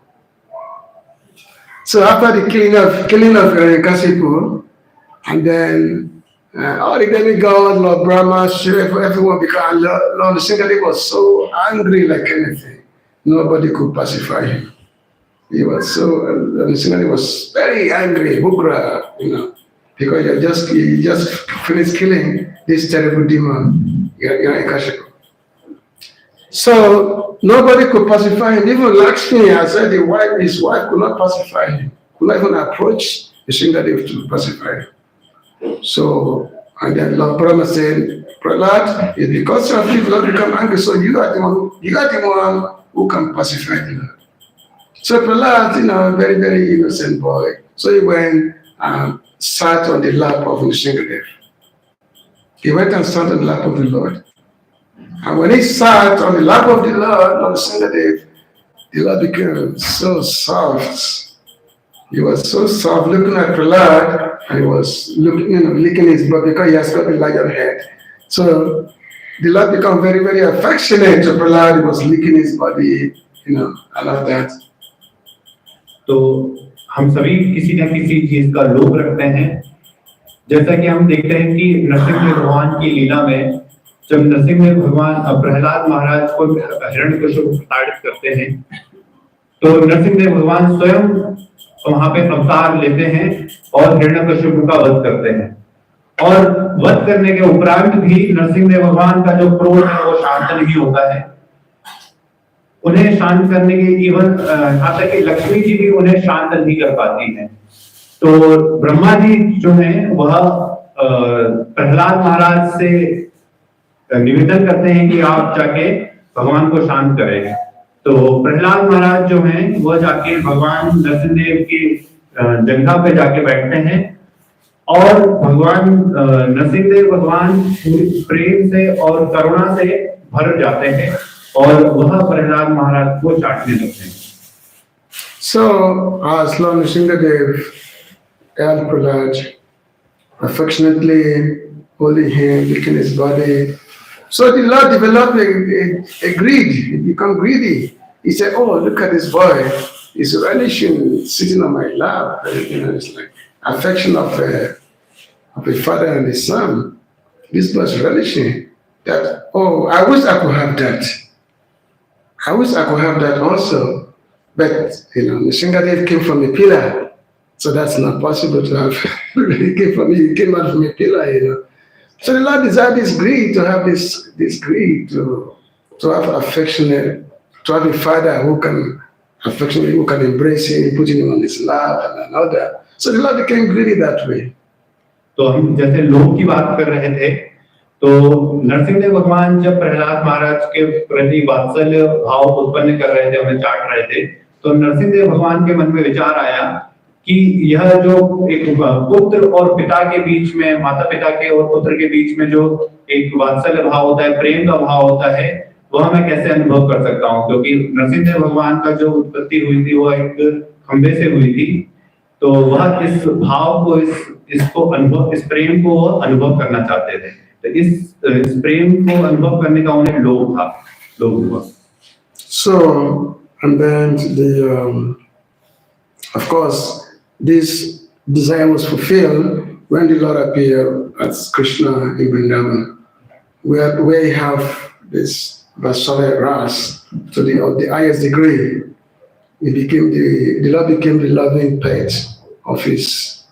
So after the killing of Hiranyakashipu, and then all the demigods, Lord Brahma, Shiva, everyone, because Lord Nrsimhadev was so angry like anything. Nobody could pacify him. He was Nrsimhadev was very angry, Bugra, because he just finished killing this terrible demon, Hiranyakashipu. So nobody could pacify him. Even Lakshmi, I said, his wife could not pacify him, could not even approach Nrsimhadev to pacify him. So, and then Lord Brahma said, Prahlad, it's because of you, Lord become angry, so you got the one who can pacify the Lord. So Prahlad, very, very innocent boy. So he went and sat on the lap of Nrsimhadev. He went and sat on the lap of the Lord. And when he sat on the lap of the Lord, Nrsimhadev, the Lord became so soft. He was so soft looking at Prahlad, and he was licking his butt because he has got a lion head. So the Lord became very, very affectionate to Prahlad. He was licking his body, I love that. तो हम सभी किसी न किसी चीज का लोभ रखते हैं। जैसा कि हम देखते हैं कि नरसिंह भगवान की लीला में जब नरसिंह भगवान प्रहलाद महाराज को हिरण्यकश्यप को प्रताड़ित करते हैं, तो नरसिंह भगवान स्वयं वहां पे अवतार लेते हैं और हिरण्यकश्यप का वध करते हैं। और वध करने के उपरांत भी नरसिंह भगवान का जो क्रोध है वो शांत नहीं होता है। उन्हें शांत करने के इवन यहाँ तक कि लक्ष्मी जी भी उन्हें शांत नहीं कर पाती हैं। तो ब्रह्मा जी जो हैं वह प्रहलाद महाराज से निवेदन करते हैं कि आप जाके भगवान को शांत करें। तो प्रहलाद महाराज जो हैं वह जाके भगवान नरसिंहदेव की जंघा पे जाके बैठते हैं, और भगवान नरसिंहदेव भगवान प्रेम से और करुणा से भर जाते हैं और वह प्रहलाद महाराज को चाटने लगते हैं। So as Lord Nrsimhadev held Prahlad, affectionately holding him, licking his body, so the Lord developed a greed. He became greedy. He said, "Oh, look at this boy. He's relishing sitting on my lap." It's like affection of a father and a son. This was relishing. that, oh, I wish I could have that. I wish I could have that also. But, Nishingadev came from a pillar, so that's not possible to have. He came out from a pillar. So the Lord desired this greed, to have this greed, to have affectionate, to have a father who can affectionately, who can embrace him, putting him on his lap and all that. So the Lord became greedy that way. तो हम जैसे लोभ की बात कर रहे थे, तो नरसिंहदेव भगवान जब प्रहलाद महाराज के प्रति वात्सल्य भाव उत्पन्न कर रहे थे, हमें चाट रहे थे, तो नरसिंहदेव भगवान के मन में विचार आया कि यह जो एक पुत्र और पिता के बीच में, माता पिता के और पुत्र के बीच में जो एक वात्सल्य भाव होता है, प्रेम का भाव होता है, वह मैं कैसे अनुभव कर सकता हूँ, क्योंकि नरसिंहदेव भगवान का जो उत्पत्ति हुई थी वो एक खंभे से हुई थी, तो वह इस भाव को, इस प्रेम को अनुभव करना चाहते थे। तो इस प्रेम को अनुभव करने का उन्हें लोभ हुआ। So, and then of course, this desire was fulfilled when the Lord appeared as Krishna in Vrindavan, where he have this Vasara Ras to the highest degree. The Lord became the loving pet of his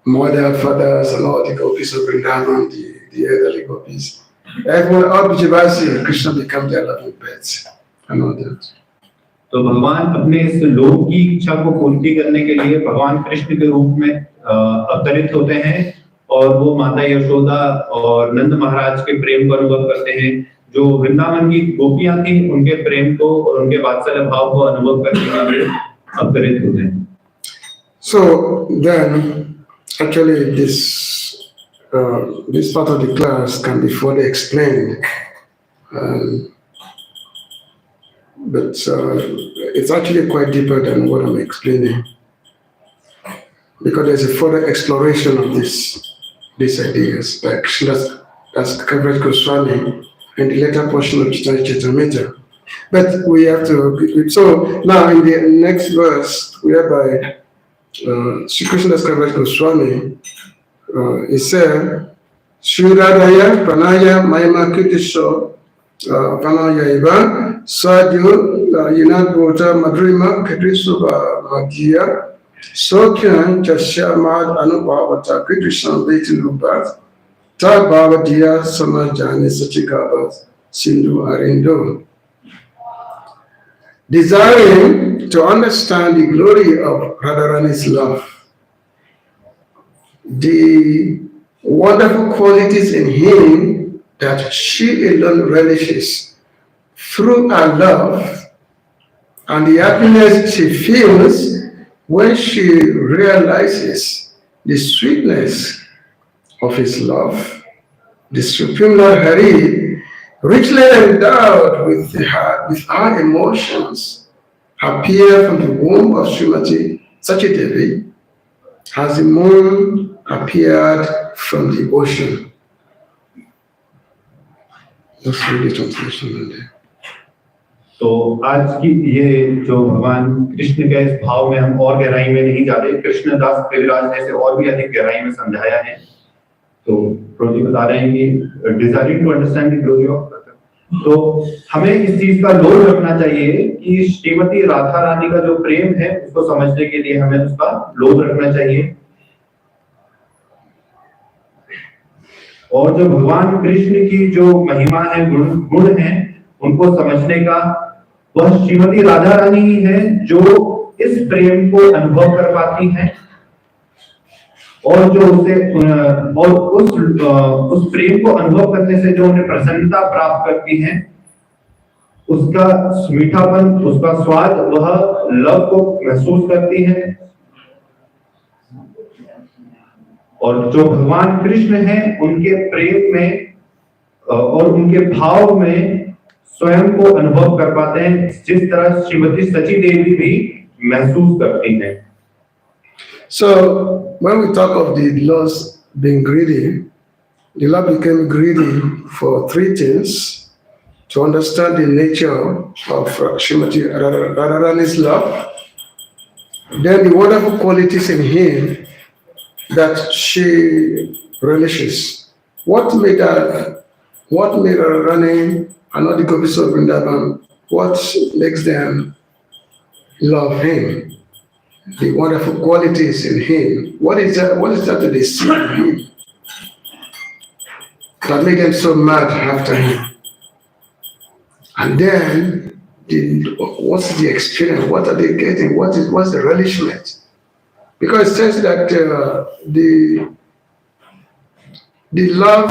mother, fathers, and all the gopis of Vrindavan, the elderly gopis. Everyone, all Vijayavasi, Krishna became their loving pets and all that. तो भगवान अपने इस लोभ की इच्छा को पूर्ति करने के लिए भगवान कृष्ण के रूप में अवतरित होते हैं, और वो माता यशोदा और नंद महाराज के प्रेम को अनुभव करते हैं। जो वृंदावन की गोपियां थी, उनके प्रेम को और उनके वात्सल्य भाव को अनुभव करने के लिए अवतरित होते हैं। So then, actually, this part of the class can be further explained, but it's actually quite deeper than what I'm explaining, because there's a further exploration of these ideas by Krishnadas Kaviraj Goswami in the later portion of Chaitanya Charitamrita. But we have to. So now in the next verse, whereby Sri Krishnadas Kaviraj Goswami, he said, Shri Radhaya Pranaya Mayama Kritisho Pranaya Iva Sadhu Yinad Bhota Madrima Kritishuba Magia Sokyan Chasya Mad Anubhavata Kritishan Vetinubat Ta Bhavadiya Samajani Sachikabhat Sindhu Arindo. Desiring to understand the glory of Radharani's love, the wonderful qualities in him that she alone relishes through her love, and the happiness she feels when she realizes the sweetness of his love. The Supreme Lord Hare, richly endowed with our emotions, appear from the womb of Srimati Sachidevi, as the moon appeared from the ocean. Let's read the translation there. तो आज की ये जो भगवान कृष्ण के इस भाव में हम और गहराई में नहीं जाते, कृष्णदास कविराज ने इसे और भी अधिक गहराई में समझाया है। तो प्रभु जी बता रहे हैं कि desiring to understand the glory of Radha, तो हमें इस चीज का लोभ रखना चाहिए कि श्रीमती राधा रानी का जो प्रेम है उसको समझने के लिए हमें उसका लोभ रखना चाहिए। और जो भगवान कृष्ण की जो महिमा है, गुण है, उनको समझने का वह श्रीमती राधा रानी ही है जो इस प्रेम को अनुभव कर पाती है, और जो उसे और उस प्रेम को अनुभव करने से जो उन्हें प्रसन्नता प्राप्त करती है, उसका मीठापन, उसका स्वाद, वह लव को महसूस करती है। और जो भगवान कृष्ण है, उनके प्रेम में और उनके भाव में स्वयं को अनुभव कर पाते हैं, जिस तरह श्रीमती सची देवी भी महसूस करती हैं। So when we talk of the Lord being greedy, the Lord became greedy for three things: to understand the nature of Srimati Radharani's love, then the wonderful qualities in him that she relishes. What made her what made Radharani and all the gopis of Vrindavan, what makes them love him? The wonderful qualities in him. What is that that they see in him that make them so mad after him? And then, what's the experience? What are they getting? What's the relishment? Because it says that the love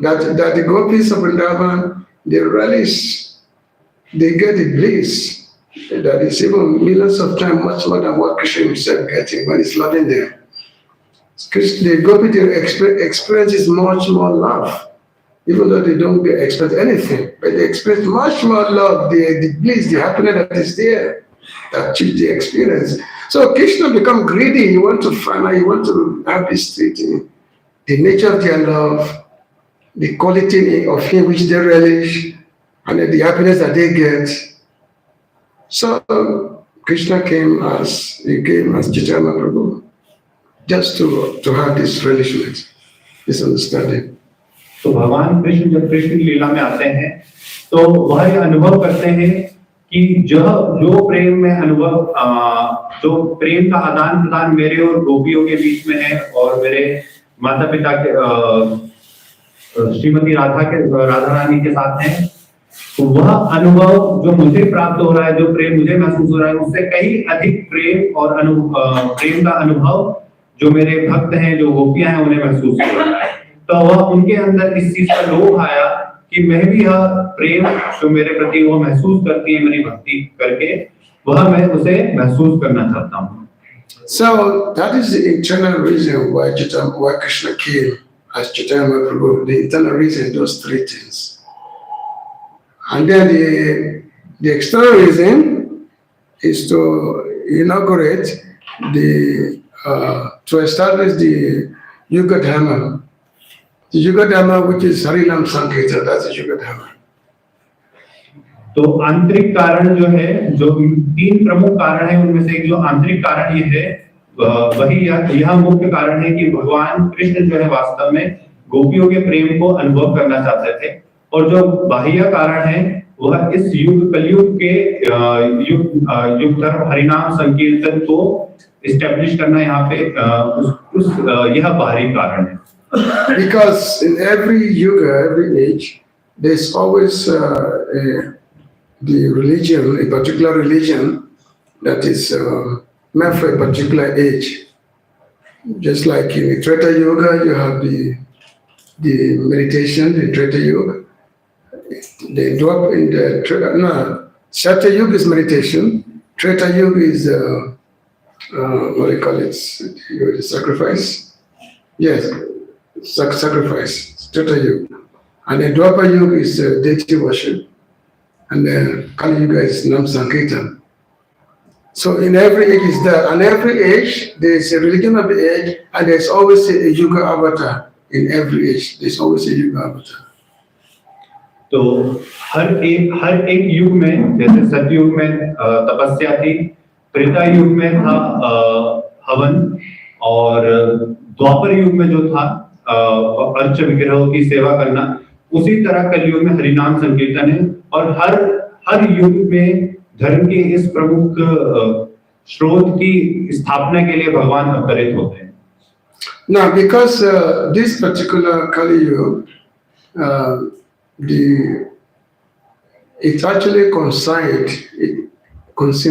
that the gopis of Vrindavan, they relish, they get the bliss that is even millions of times much more than what Krishna himself getting when he's loving them. The gopi, they experience much more love, even though they don't expect anything, but they experience much more love, the bliss, the happiness that is there, that the experience. So Krishna become greedy. You want to find out, you want to have this treating, the nature of their love, the quality of him which they relish, and the happiness that they get. So Krishna came as Chaitanya Prabhu, just to have this relishment, this understanding. तो भगवान कृष्ण जब कृष्ण लीला में आते हैं तो वह ये अनुभव करते हैं कि जो प्रेम में अनुभव, जो प्रेम का आदान प्रदान मेरे और गोपियों के बीच में है और मेरे माता पिता के श्रीमती राधा रानी के साथ है, तो वह अनुभव जो मुझे प्राप्त हो रहा है, जो प्रेम मुझे महसूस हो रहा है, उससे कहीं अधिक प्रेम और प्रेम का अनुभव जो मेरे भक्त हैं, जो गोपियां हैं, उन्हें महसूस हो रहा है। तो वह उनके अंदर इस चीज का लोभ आया कि मैं भी यह प्रेम जो मेरे प्रति वो महसूस करती है मेरी भक्ति करके, वह मैं उसे महसूस करना चाहता हूँ। So that is the internal reason why Krishna came as Chaitanya Mahaprabhu. The internal reason, those three things. And then the external reason is to inaugurate to establish the Yuga Dharma. The Yuga Dharma, which is Harinam Sankirtan, that's the Yuga Dharma. तो आंतरिक कारण जो है, जो तीन प्रमुख कारण है, उनमें से एक जो आंतरिक कारण ये है, वही यह मुख्य कारण है कि भगवान कृष्ण जो है वास्तव में गोपियों के प्रेम को अनुभव करना चाहते थे, और जो बाह्य कारण है वह इस कलयुग के युग धर्म हरिनाम संकीर्तन को एस्टेब्लिश करना यहाँ पे यह बाहरी कारण है। Because in every yuga, every age, there's always the religion, a particular religion that is meant for a particular age. Just like in the Treta Yuga, you have the meditation, the Treta Yuga. They drop in the Shatya Yuga is meditation. Treta Yuga is what do you call it? The sacrifice. Yes, sacrifice. Treta Yuga. And then Dwapara Yuga is deity worship. And then Kali Yuga is Nam Sankirtan. So in every age is that. And every age, there is a religion of the age, and there's always a Yuga avatar. In every age, there's always a Yuga avatar. तो हर एक युग में, जैसे सतयुग में तपस्या थी, त्रेता युग में था हवन, और द्वापर युग में जो था अर्च विग्रहों की सेवा करना, उसी तरह कलयुग में हरिनाम संकीर्तन है। और हर युग में धर्म के इस प्रमुख स्रोत की स्थापना के लिए भगवान अवतरित होते हैं। Now, because this particular Kali Yuga, it actually coincided with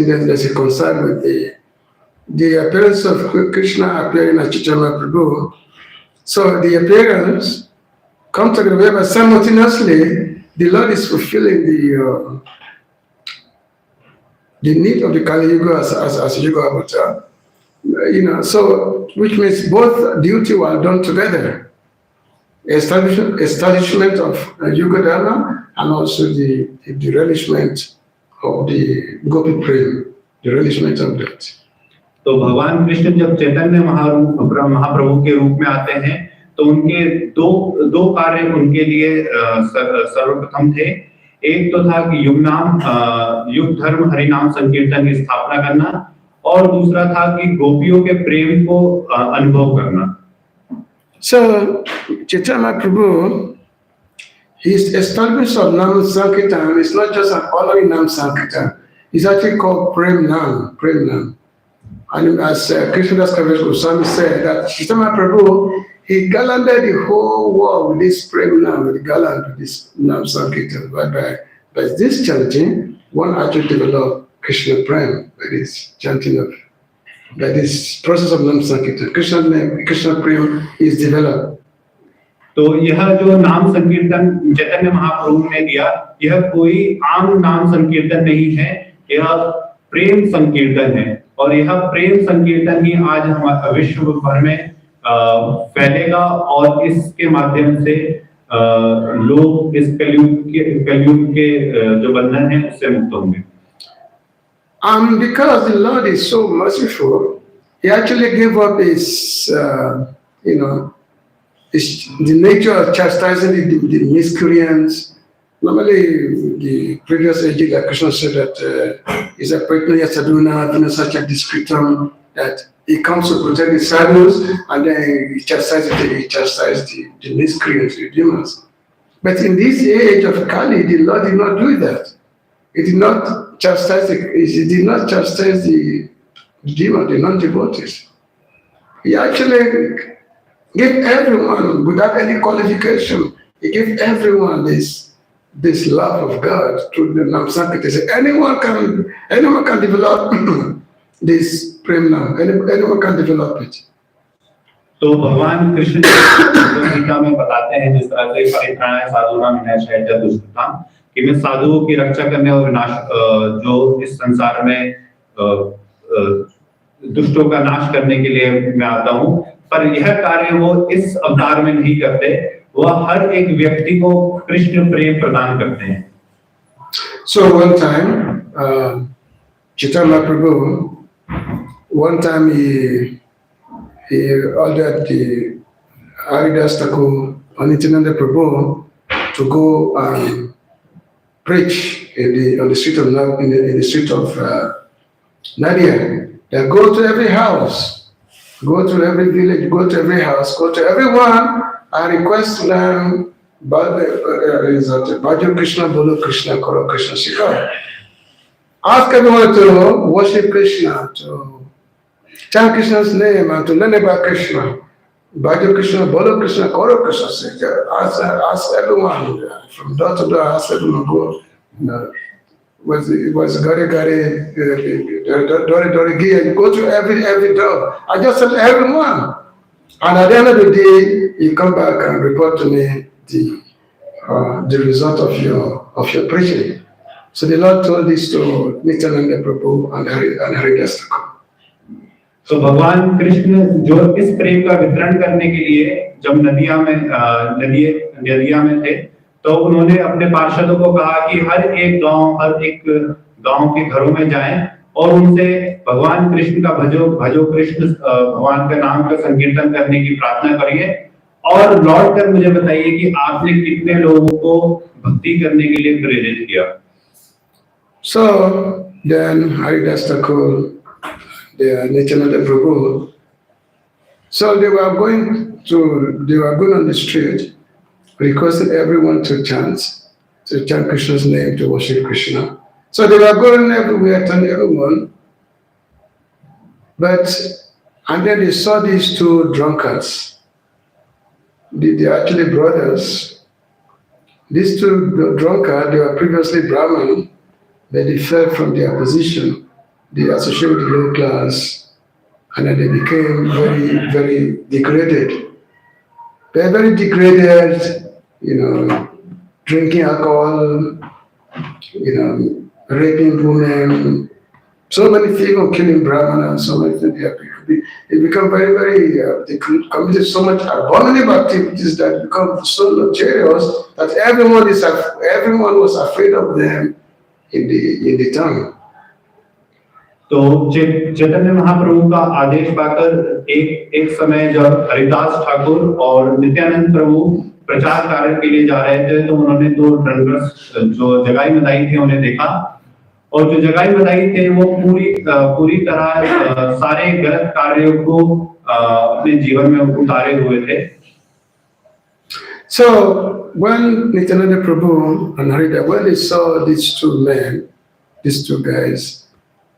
the appearance of Krishna appearing as Chaitanya Prabhu. So the appearance comes together, but simultaneously the Lord is fulfilling the need of the Kali Yuga as Yuga avatar. So which means both duty were done together. Establishment of Yuga Dharma and also the relishment of the Gopi Prem, the relishment of that. तो भगवान कृष्ण जब चैतन्य महाप्रभु के रूप में आते हैं, तो उनके दो कार्य उनके लिए सर्वप्रथम थे। एक तो था कि युग धर्म हरिनाम संकीर्तन की स्थापना करना, और दूसरा था कि गोपियों के प्रेम को अनुभव करना। So Chaitanya Prabhu His establishment of Nam Sankirtan is not just an ordinary Nam Sankirtan. It's actually called Prem Nam. Prem Nam. And as Krishna Das Kaviraj Goswami said, that Chaitanya Prabhu, he gallanted the whole world with this Prem Nam, with gallant with this Nam Sankirtan. But by this chanting, one actually developed Krishna Prem, by this chanting of, by this process of Nam Sankirtan. Krishna Prem is developed. तो यह जो नाम संकीर्तन चैतन्य महाप्रभु ने दिया, यह कोई आम नाम संकीर्तन नहीं है, यह प्रेम संकीर्तन है। और यह प्रेम संकीर्तन ही आज हमारे विश्व भर में फैलेगा और इसके माध्यम से लोग इस कलयुग के जो बंधन है उससे मुक्त होंगे। Because the Lord is so merciful, He actually gave up His, the nature of chastising the miscreants. Normally, the previous age, like Krishna said that is a Pratnaya Sadhuna, such a discretum, that he comes to protect the sadhus and then he chastises the miscreants, the demons. But in this age of Kali, the Lord did not do that. He did not chastise the demons, the non-devotees. He actually gave everyone, without any qualification, he gave everyone this love of God through the Nam Sankirtan. Anyone can develop this prem now. Anyone can develop it. तो भगवान कृष्ण गीता में बताते हैं जिस तरह से परित्राणाय साधूनां विनाशाय च दुष्कृतां, कि मैं साधुओं की रक्षा करने और विनाश जो इस संसार में दुष्टों का नाश करने के लिए मैं आता हूँ, पर यह कार्य वो इस अवतार में नहीं करते, वह हर एक व्यक्ति को कृष्ण प्रेम प्रदान करते हैं। So one time, Chaitanya Prabhu, one time he ordered the Radhashtami and Nityananda Prabhu to go and preach on the street of Nadia. They go to every house, go to every village, go to every house, go to everyone and request them, Bhajan Krishna, Bolo Krishna, Koro Krishna, Shikha. Ask everyone to worship Krishna, to chant Krishna's name and to learn about Krishna. Bhajan Krishna, Bolo Krishna, Koro Krishna, Shikha. Ask everyone, from door to door, ask everyone go. Was Gare Dori Gia, go to every door. I just tell everyone. And at the end of the day, you come back and report to me the result of your preaching. So the Lord told this to Nityananda Prabhu and Radhashtami. तो भगवान कृष्ण जो इस प्रेम का वितरण करने के लिए जब नदिया में थे, तो उन्होंने अपने पार्षदों को कहा कि हर एक गांव के घरों में जाएं और उनसे भगवान कृष्ण का भजो कृष्ण, भगवान का नाम का संकीर्तन करने की प्रार्थना करिए और लौट कर मुझे बताइए कि आपने कितने लोगों को भक्ति करने के लिए प्रेरित किया। So then Radhashtami, the Nityananda Prabhu, so they were going on the street, requesting everyone to chant Krishna's name, to worship Krishna. So they were going everywhere, telling everyone. And then they saw these two drunkards. They're actually brothers. These two drunkards, they were previously Brahmin, but they fell from their position. They associated with the low class, and then they became very, very degraded. They're very degraded, drinking alcohol, raping women, so many things, killing Brahmana, and so many things. They become very, very, they committed so much abominable activities that become so luxurious that everyone was afraid of them in the town. तो चैतन्य महाप्रभु का आदेश पाकर एक समय जब हरिदास ठाकुर और नित्यानंद प्रभु प्रचार कार्य के लिए जा रहे थे, तो उन्होंने दो ड्रंकर्स जो जगाई मदाई थे उन्हें देखा, और जो जगाई मदाई थे वो पूरी तरह सारे गलत कार्यों को अपने जीवन में उतारे हुए थे। So when Nityananda Prabhu and Harida, when they saw these two men, these two guys,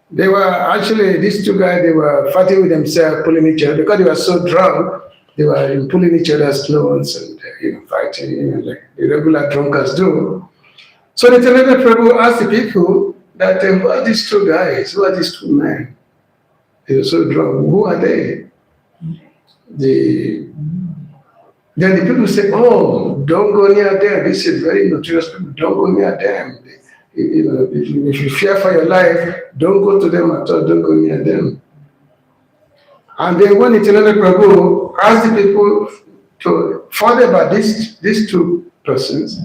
they were actually, these two guys, they were fighting with themselves, pulling each other, because they were so drunk, they were pulling each other's clothes and fighting, like the regular drunkards do. So Nityananda Prabhu asked the people that, who are these two guys? Who are these two men? They were so drunk. Who are they? Then the people say, oh, don't go near them. This is very notorious people. Don't go near them. If you fear for your life, don't go to them at all. Don't go near them. And then when Nityananda Prabhu asked the people to further about these two persons,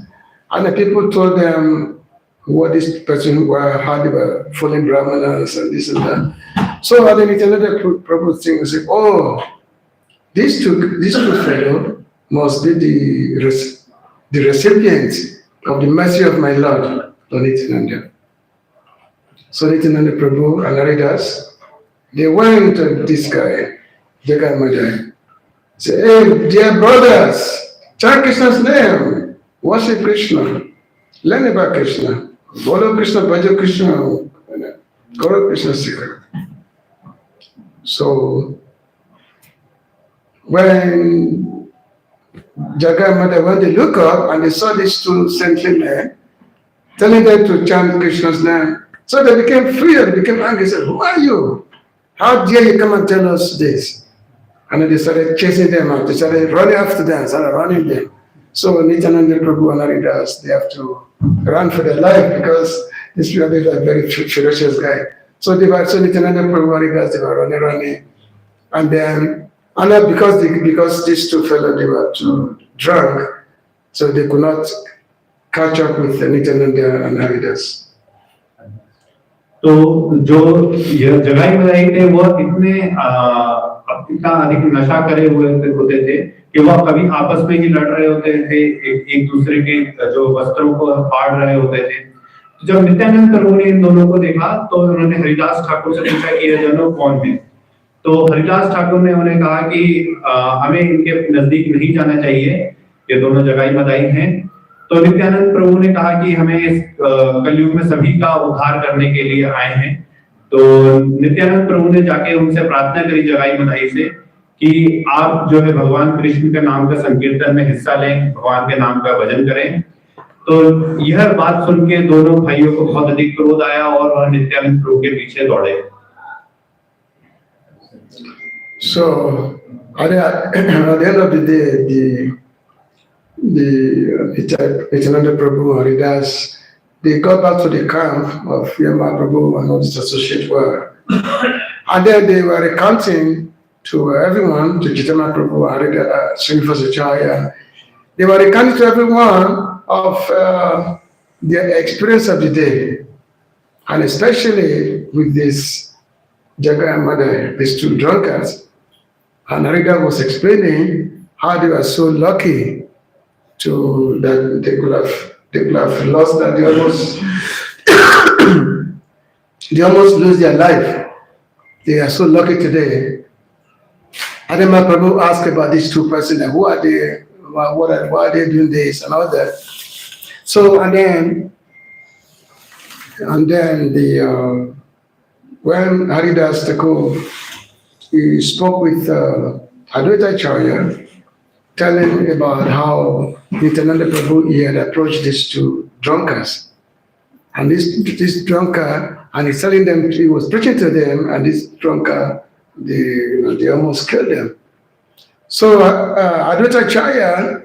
and the people told them what this person were, how they were following brahmanas and this and that. So then Nityananda Prabhu said, oh, these two fellows must be the recipients of the mercy of my Lord, Lord Nityananda. So Nityananda Prabhu and Haridas, they went to this guy, Jagai Madai, say, hey, dear brothers, chant Krishna's name, worship Krishna, learn about Krishna, follow Krishna, Bhajan Krishna, Gaura Krishna Sikha. So when Jagai Madai, when they look up and they saw these two saintly men telling them to chant Krishna's name, so they became free and became angry. They said, who are you? How dare you come and tell us this? And then they started chasing them out. They started running after them, started running them. So Nityananda Prabhu and Haridas, they have to run for their life because this people are a very ferocious guy. So Nityananda Prabhu and Haridas, they were running. And then, because these two fellows, they were too drunk, so they could not catch up with Nityananda and Haridas. तो जो जगाई मदाई थे वो इतना अधिक नशा करे हुए होते थे कि वह कभी आपस में ही लड़ रहे होते थे, एक दूसरे के जो वस्त्रों को फाड़ रहे होते थे। तो जब नित्यानंद प्रभु ने इन दोनों को देखा तो उन्होंने हरिदास ठाकुर से पूछा कि ये दोनों कौन हैं। तो हरिदास ठाकुर ने उन्हें कहा कि हमें इनके नजदीक नहीं जाना चाहिए, ये दोनों जगाई मदाई हैं। तो नित्यानंद प्रभु ने कहा कि हमें इस कलयुग में सभी का उद्धार करने के लिए आए हैं। तो नित्यानंद प्रभु ने जाके उनसे प्रार्थना करी जगाई मदाई से कि आप जो है भगवान कृष्ण के नाम का संकीर्तन में हिस्सा लें, भगवान के नाम का भजन करें। तो यह बात सुन के दोनों भाइयों को बहुत अधिक क्रोध आया और वह नित्यानंद प्रभु के पीछे दौड़े। So at the end of the day, the Nityananda Prabhu and Haridas, they got back to the camp of Mahaprabhu and all these associates were. And then they were recounting to everyone, to Chaitanya Prabhu, Haridas, Srinivasacharya, they were recounting to everyone of their experience of the day. And especially with this Jagai and Madai, these two drunkards. And Haridas was explaining how they were so lucky that they could have lost that they almost lose their life. They are so lucky today. And then Mahaprabhu asked about these two persons, who are they, why are they doing this and all that. So and then when Haridas Thakur, he spoke with Advaita Acharya, telling about how Nityananda Prabhu, he had approached these two drunkards. And this drunkard, and he's telling them, he was preaching to them, and this drunkard, they almost killed them. So Advaita Acharya,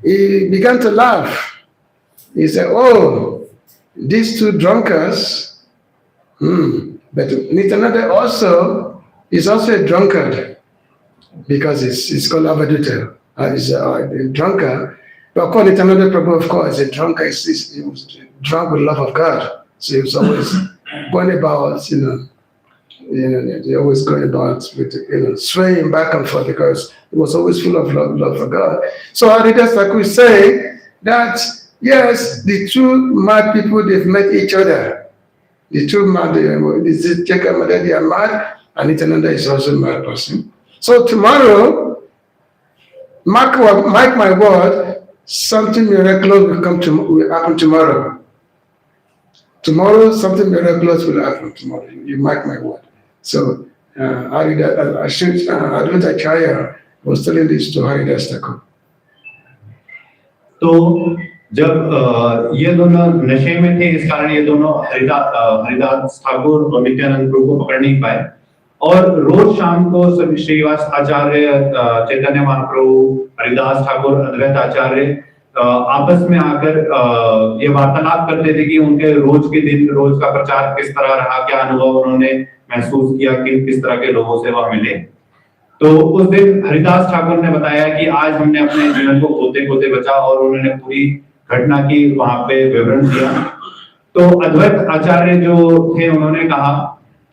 he began to laugh. He said, oh, these two drunkards, but Nityananda also is also a drunkard, because it's called Avaduta. He's a drunkard. But of course, Nityananda Prabhu, of course, a drunkard, he was drunk with love of God. So he was always going about, they always going about with, swaying back and forth because he was always full of love for God. So Haridas Thakur say that, yes, the two mad people, they've met each other. The two mad, this is Jagai Madai, they are mad, and Nityananda is also a mad person. So tomorrow, mark my word, something miraculous will happen tomorrow. Tomorrow, something miraculous will happen tomorrow. You mark my word. So, Advaita Acharya was telling this to Haridashtaka. तो जब ये दोनों नशे में थे, इस कारण ये दोनों हरिदास ठाकुर और नित्यानंद प्रभु को पकड़ नहीं पाए, और रोज शाम को श्रीवास आचार्य, चैतन्य महाप्रभु, हरिदास ठाकुर, अद्वैत आचार्य आपस में आकर ये वार्तालाप करते थे कि उनके रोज के दिन, रोज का प्रचार किस तरह रहा, क्या अनुभव उन्होंने महसूस किया, किस तरह के लोगों से वह मिले। तो उस दिन हरिदास ठाकुर ने बताया कि आज हमने अपने जीवन को खोते खोते बचा, और उन्होंने पूरी घटना की वहां पे विवरण दिया। तो अद्वैत आचार्य जो थे, उन्होंने कहा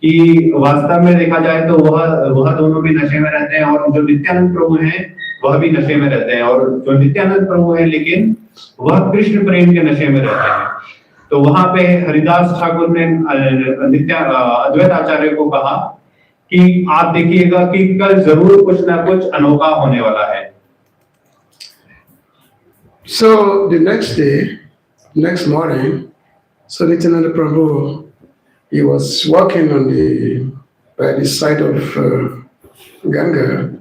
कि वास्तव में देखा जाए तो वह दोनों भी नशे में रहते हैं, और जो नित्यानंद प्रभु हैं वह भी नशे में रहते हैं, और जो नित्यानंद प्रभु हैं लेकिन वह कृष्ण प्रेम के नशे में रहते हैं। तो वहां पे हरिदास ठाकुर ने अद्वैत आचार्य को कहा कि आप देखिएगा कि कल जरूर कुछ ना कुछ अनोखा होने वाला है। So the next day, next morning, so Nityananda Prabhu, he was walking by the side of Ganga,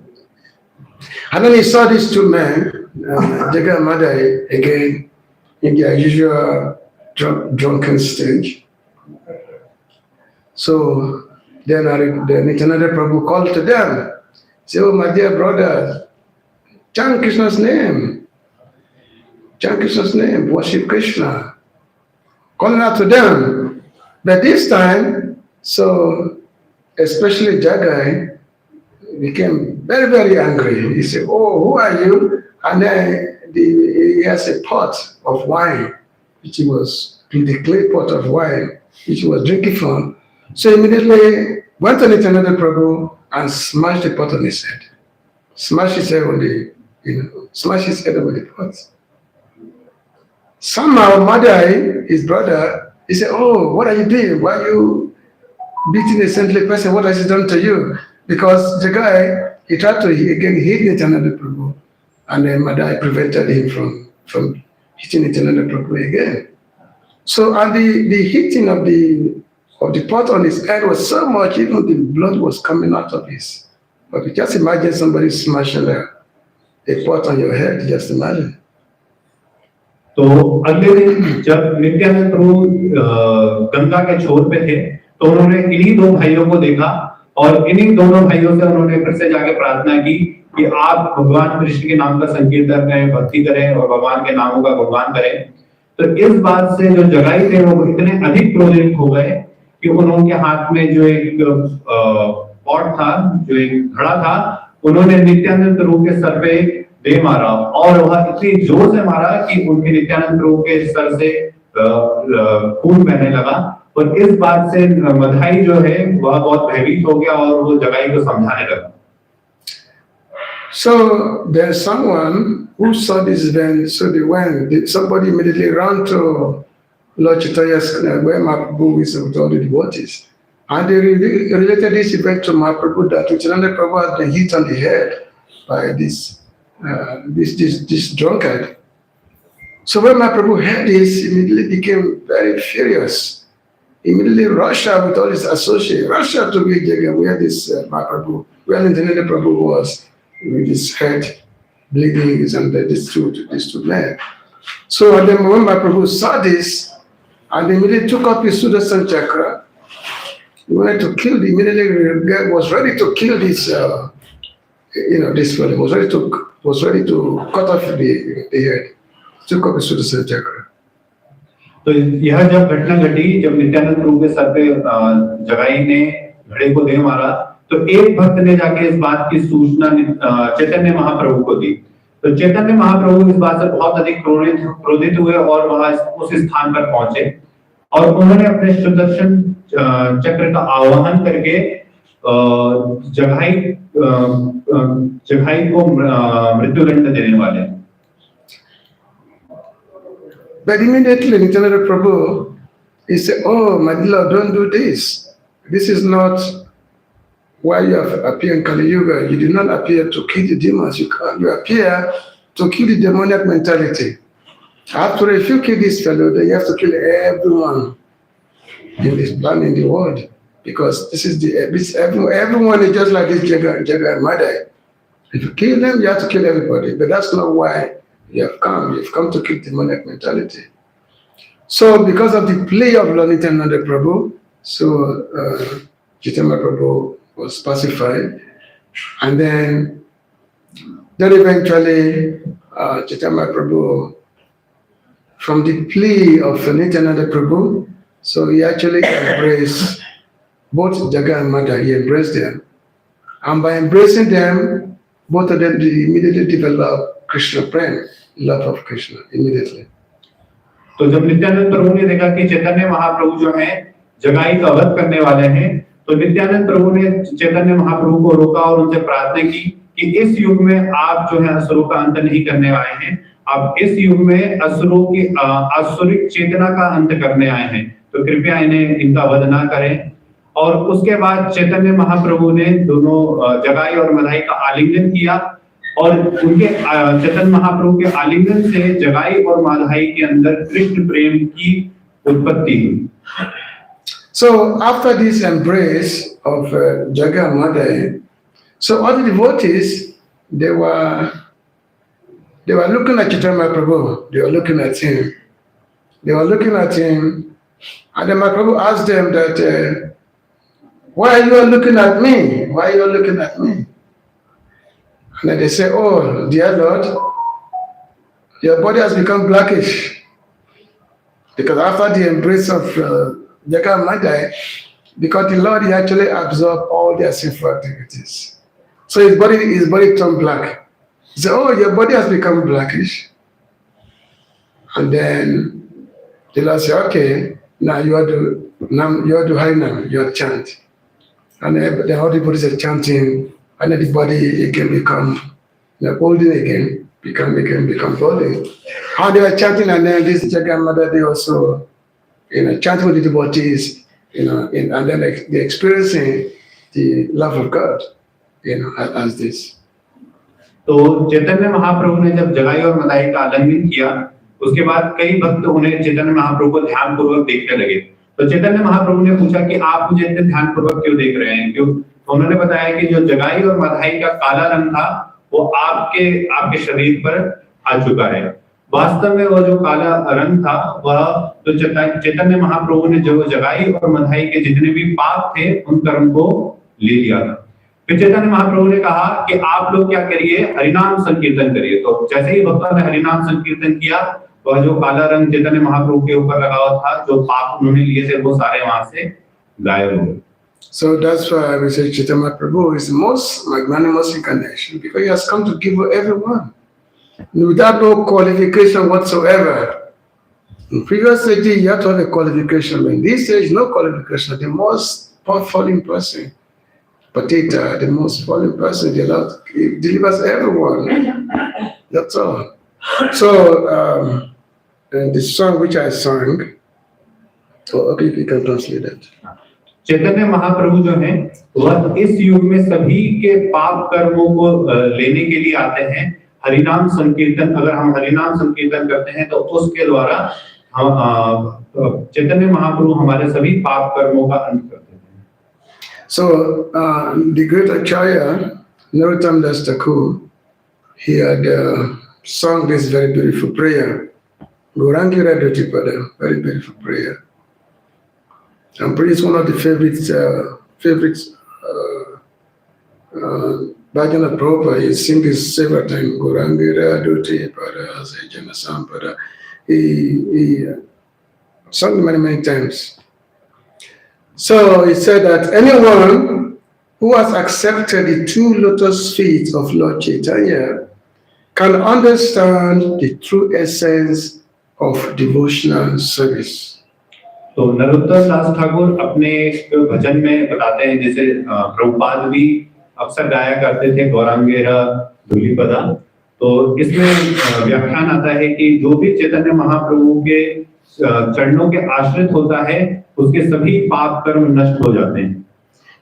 and then he saw these two men, Jagat and Madai, again in their usual drunken stage. So then Nityananda Prabhu called to them, say, "Oh, my dear brothers, chant Krishna's name. Chant Krishna's name, worship Krishna." Calling out to them. But this time, so especially Jagai became very, very angry. He said, "Oh, who are you?" And then he has a pot of wine, which he was, the clay pot of wine, which he was drinking from. So immediately went to Nityananda Prabhu and smashed the pot on his head. Smashed his head smashed his head over the pot. Somehow Madai, his brother, he said, "Oh, what are you doing? Why are you beating a saintly person? What has he done to you?" Because the guy, he tried to again hit Nityananda Prabhu, and then Madai prevented him from hitting Nityananda Prabhu again. So, and the hitting of the pot on his head was so much, even the blood was coming out of his. But just imagine somebody smashing a pot on your head, just imagine. तो अगले दिन जब नित्यानंद प्रभु गंगा के छोर पे थे, तो उन्होंने इन्हीं दो भाइयों को देखा, और इन्हीं दोनों भाइयों से उन्होंने फिर से जाके प्रार्थना की कि आप भगवान कृष्ण के नाम का संकीर्तन करें, भक्ति करें, और भगवान के नामों का गुणगान करें। तो इस बात से जो जगाई थे वो इतने अधिक क्रोधित हो गए कि उनके हाथ में जो एक पॉट था, जो एक घड़ा था, उन्होंने नित्यानंद प्रभु के सर पे दे मारा, और वह इतनी जोर से मारा कि उनके नित्यानंद प्रभु के सर से खून बहने लगा। और इस बात से मधाई जो है वह बहुत भयभीत हो गया, और वो जगाई को समझाने लगा। So there's someone who saw this event, so somebody immediately ran to Lord Chaitanya's, where Mahaprabhu is with all the devotees. And they related this event to Mahaprabhu, that Nityananda Prabhu had been hit on the head by this drunkard. So when Mahaprabhu heard this, he immediately became very furious. He immediately rushed out with all his associates, rushed out to where this Mahaprabhu, where Nityananda Prabhu was, with his head bleeding, and these two men. So at the moment Mahaprabhu saw this, and he immediately took up his Sudarshan chakra. He wanted to kill, was ready to kill this, this fellow, was ready to cut off the head. Took up his Sudarshan chakra. तो यह जब घटना घटी, जब नित्यानंद प्रभु के sir पे जगाई ने घड़े को दे मारा, तो एक भक्त ने जाके इस बात की सूचना चैतन्य महाप्रभु को दी। तो चैतन्य महाप्रभु इस बात से बहुत अधिक क्रोधित हुए, और वहां उस स्थान पर पहुंचे, और उन्होंने अपने सुदर्शन चक्र का आवाहन करके जगाई को मृत्युदंड देने वाले। But immediately Nityananda Prabhu, he said, "Oh, my Lord, don't do this. This is not why you have appeared in Kali Yuga. You did not appear to kill the demons. You appear to kill the demonic mentality. After, if you kill this fellow, then you have to kill everyone in this planet, in the world, because everyone is just like this Jaga and Madai. If you kill them, you have to kill everybody. But that's not why you have come. You've come to kill demonic mentality. So because of the play of Lord Nityananda Prabhu, so Chaitanya Prabhu was pacified, and then eventually Chaitanya Prabhu, from the plea of Nityananda Prabhu, so he actually embraced both Jaga and Madha. He embraced them, and by embracing them, both of them immediately developed Krishna prem, love of Krishna immediately. तो जब नित्यानंद प्रभु ने देखा कि चैतन्य महाप्रभु जो हैं जगाई का वध करने वाले हैं, तो नित्यानंद प्रभु ने चैतन्य महाप्रभु को रोका और उनसे प्रार्थना की कि इस युग में आप जो है असुरों का अंत नहीं करने आए हैं, आप इस युग में असुरों की आसुरिक चेतना का अंत करने आए हैं, तो कृपया इनका वध ना करें। और उसके बाद चैतन्य महाप्रभु ने दोनों जगाई और मधाई का आलिंगन किया, और उनके चैतन्य महाप्रभु के आलिंगन से जगाई और माधाई के अंदर कृष्ण प्रेम की उत्पत्ति हुई। So after this embrace of Jaga and Madai, so all the devotees, they were looking at Chaitanya Mahaprabhu. They were looking at him. And then Mahaprabhu asked them that, why are you looking at me? Why are you looking at me? And then they say, oh, dear Lord, your body has become blackish. Because after the embrace of Jaga and Madai, because the Lord, he actually absorbed all their sinful activities. So his body turned black. He said, oh, your body has become blackish. And then the Lord said, okay, now you are to Harinam, you are to chant. And then all the bodies are chanting, and then the body again become golden again, become golden. How they were chanting, and then this Jaga and Madai, they also, chanting with the devotees, and then they're experiencing the love of God, as this. तो चैतन्य महाप्रभु ने जब जगाई और मदाई का आलिंगन किया, उसके बाद कई भक्त उन्हें चैतन्य महाप्रभु को ध्यान पूर्वक देखने लगे। तो चैतन्य महाप्रभु ने पूछा कि आप मुझे इतने ध्यान पूर्वक क्यों देख रहे हैं? क्यों? उन्होंने बताया कि जो जगाई और मधाई का काला रंग था, वो आपके शरीर पर आ चुका है। वास्तव में वो जो काला रंग था, वह तो चैतन्य महाप्रभु ने जो जगाई और मधाई के जितने भी पाप थे, उन कर्म को ले लिया था। फिर चैतन्य महाप्रभु ने कहा कि आप लोग क्या करिए, हरिनाम संकीर्तन करिए। तो जैसे ही भक्तों ने हरिनाम संकीर्तन किया, वह जो काला रंग चैतन्य महाप्रभु के ऊपर लगा हुआ था, जो पाप उन्होंने लिए थे, वो सारे वहां से गायब हो गए। So that's why we say Chaitanya Mahaprabhu is the most magnanimous incarnation, because he has come to give everyone without no qualification whatsoever. In previous ages, you have to have a qualification. In this age, no qualification. The most fallen person, Patita, the most fallen person, the Lord delivers everyone. That's all. So, the song which I sang, okay, you can translate that. Chaitanya Mahaprabhu जो हैं, वह इस युग में सभी के पाप कर्मों को लेने के लिए आते हैं। हरिनाम संकीर्तन, अगर हम हरिनाम संकीर्तन करते हैं, तो उसके द्वारा हम चैतन्य महाप्रभु हमारे सभी पाप कर्मों का अंत करते हैं। So the great Acharya Narottam Das Thakur, he had sung this very beautiful prayer, Gauranga Radhashtami, very beautiful prayer. And it's one of the favorites Bhajan of Prabhupada. He sings this several times, Gauranga Radhashtami, Janmashtami. He sung many times. So he said that anyone who has accepted the two lotus feet of Lord Chaitanya can understand the true essence of devotional service. तो नरोत्तम दास ठाकुर अपने भजन में बताते हैं, जैसे प्रभुपाद भी अक्सर गाया करते थे गौरांगेरा धूलिपदा। तो इसमें व्याख्यान आता है कि जो भी चैतन्य महाप्रभु के चरणों के आश्रित होता है, उसके सभी पाप कर्म नष्ट हो जाते हैं।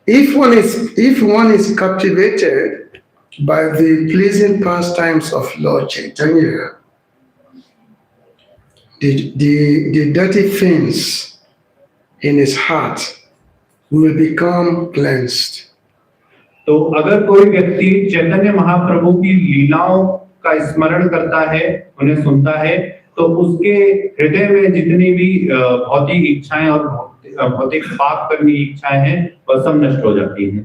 If one is captivated by the pleasing pastimes of Lord Chaitanya, the dirty things in his heart will become cleansed. तो अगर कोई व्यक्ति चैतन्य महाप्रभु की लीलाओं का स्मरण करता है, उन्हें सुनता है, तो उसके हृदय में जितनी भी भौतिक इच्छाएं और भौतिक पाप करने की इच्छाएं हैं, वह सब नष्ट हो जाती हैं।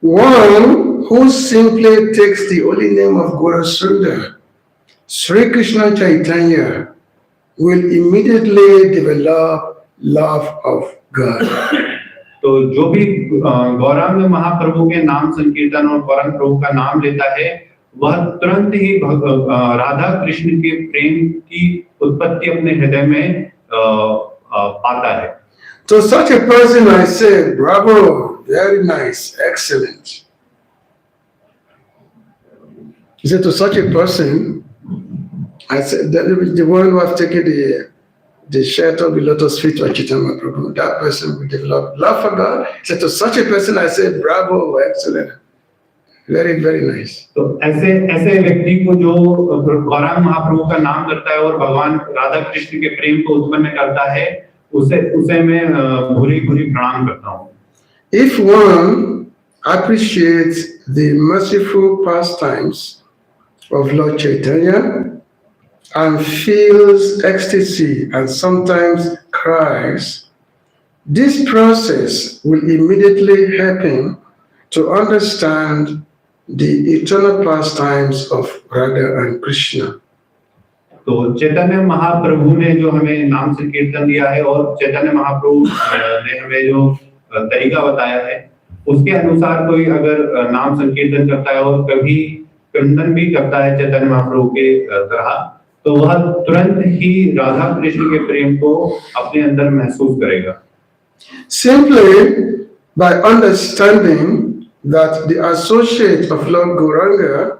One who simply takes the holy name of Gaura Sundar, Sri Krishna Chaitanya, will immediately develop love of God. तो जो भी गौरांग महाप्रभु के नाम संकीर्तन और गौरांग प्रभु का नाम लेता है, वह तुरंत ही राधा कृष्ण के प्रेम की उत्पत्ति अपने हृदय में पाता है। To such a person I say, bravo, very nice, excellent. He said, to such a person, I said, the one who has taken the shelter of the lotus feet of Chaitanya Mahaprabhu, that person will develop love for God. He said, to such a person, I said, bravo, excellent. Very, very nice. तो ऐसे व्यक्ति को जो गौरांग महाप्रभु का नाम करता है और भगवान राधा कृष्ण के प्रेम को उत्पन्न करता है, उसे मैं भूरी प्रणाम करता हूँ। If one appreciates the merciful pastimes of Lord Chaitanya and feels ecstasy and sometimes cries, this process will immediately help him to understand the eternal pastimes of Radha and Krishna. तो चैतन्य महाप्रभु ने जो हमें नाम संकीर्तन दिया है और चैतन्य महाप्रभु ने हमें जो तरीका बताया है, उसके अनुसार कोई अगर नाम संकीर्तन करता है और कभी क्रंदन भी करता है चैतन्य महाप्रभु के तरह, तो वह तुरंत ही राधा कृष्ण के प्रेम को अपने अंदर महसूस करेगा। Simply by understanding that the associates of Lord Gauranga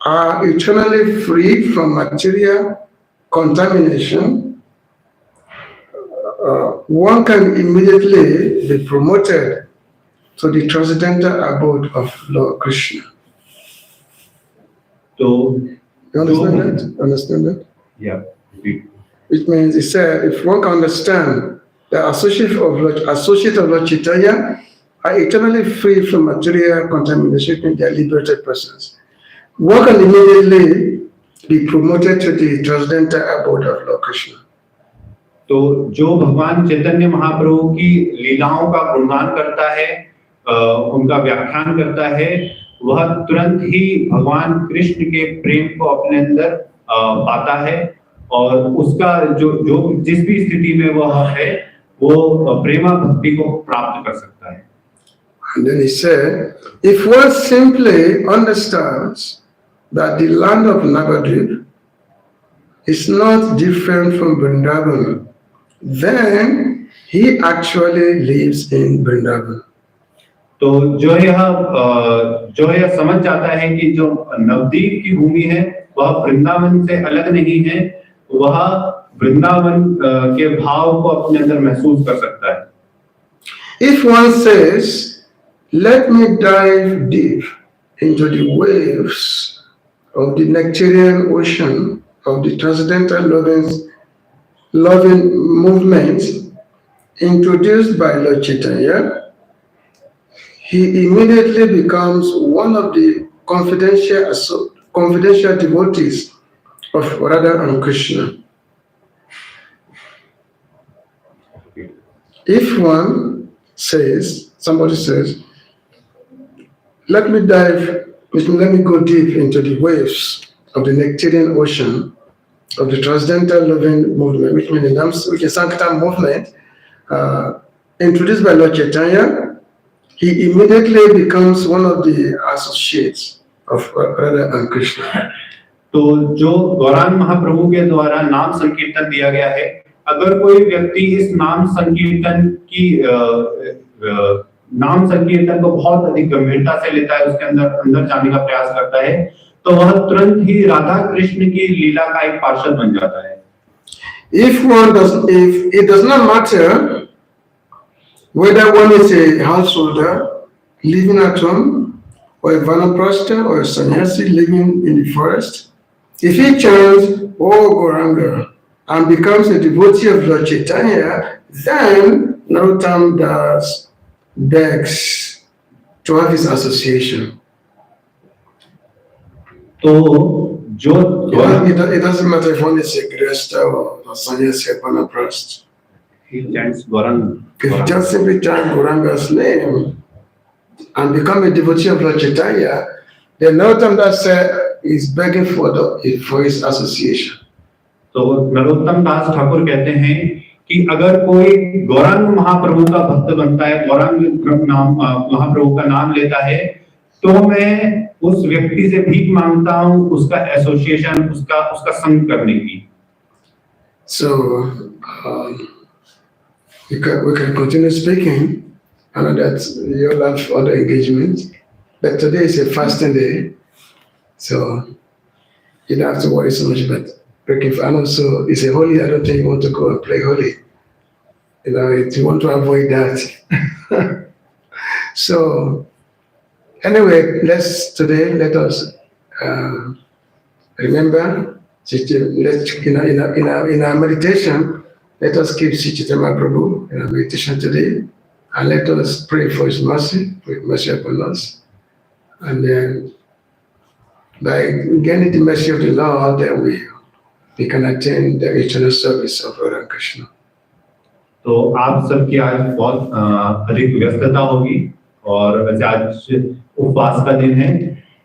are eternally free from material contamination, one can immediately be promoted to the transcendental abode of Lord Krishna. So, you understand that? Understand that? Yeah. Which means, he said, if one can understand the associate of Lord Chaitanya are eternally free from material contamination in their liberated persons, one can immediately be promoted to the transcendental abode of Lord Krishna. तो जो भगवान चैतन्य महाप्रभु की लीलाओं का गुणगान करता है, उनका व्याख्यान करता है, वह तुरंत ही भगवान कृष्ण के प्रेम को अपने अंदर पाता है और उसका जो जिस भी स्थिति में वह है, वो प्रेमा भक्ति को प्राप्त कर सकता है। And then he said, if one simply understands that the land of Navadvip is not different from Vrindavan, then he actually lives in Vrindavan. तो जो यह समझ जाता है कि जो नवद्वीप की भूमि है वह वृंदावन से अलग नहीं है, वह वृंदावन के भाव को अपने अंदर महसूस कर सकता है। If one says, let me dive deep into the waves of the nectarian ocean of the transcendental loving movement introduced by Lord Chaitanya, he immediately becomes one of the confidential devotees of Radha and Krishna. If somebody says, let me go deep into the waves of the nectarian ocean of the transcendental loving movement, which means the Sankirtan movement, introduced by Lord Chaitanya, he immediately becomes one of the associates of Radha and Krishna. तो जो गौरांग महाप्रभु के द्वारा नाम संकीर्तन दिया गया है, अगर कोई व्यक्ति इस नाम संकीर्तन को बहुत अधिक गंभीरता से लेता है, उसके अंदर जाने का प्रयास करता है, तो वह तुरंत ही राधा कृष्ण की लीला का एक पार्षद बन जाता है। If it does not matter whether one is a householder living at home or a vanaprastha or a sannyasi living in the forest, if he chants, "Oh Gauranga," and becomes a devotee of Lord Chaitanya, then Narottam Das begs to have his association. तो जो It doesn't matter if one is a gresta or a sannyasi or vanaprastha. he chants Gauranga. If you just simply chant Gauranga's name and become a devotee of Lord Chaitanya, then Narottam Das is begging for his association. तो नरोत्तम दास ठाकुर कहते हैं कि अगर कोई गौरांग महाप्रभु का भक्त बनता है, गौरांग नाम महाप्रभु का नाम लेता है, तो मैं उस व्यक्ति से भीख मांगता हूं उसका एसोसिएशन, उसका संग करने की. So we can continue speaking. I know that you all have other engagements, but today is a fasting day, so you don't have to worry so much about breaking. And also, it's a holy. I don't think you want to go and play holy. You want to avoid that. So, anyway, let us remember. In our meditation, let us keep Sri Chaitanya Mahaprabhu in our meditation today, and let us pray for His mercy, for His mercy upon us, and then by gaining the mercy of the Lord, then we can attain the eternal service of Radha Krishna. तो आप सबकी आज बहुत अधिक व्यस्तता होगी और वैसे आज उपवास का दिन है,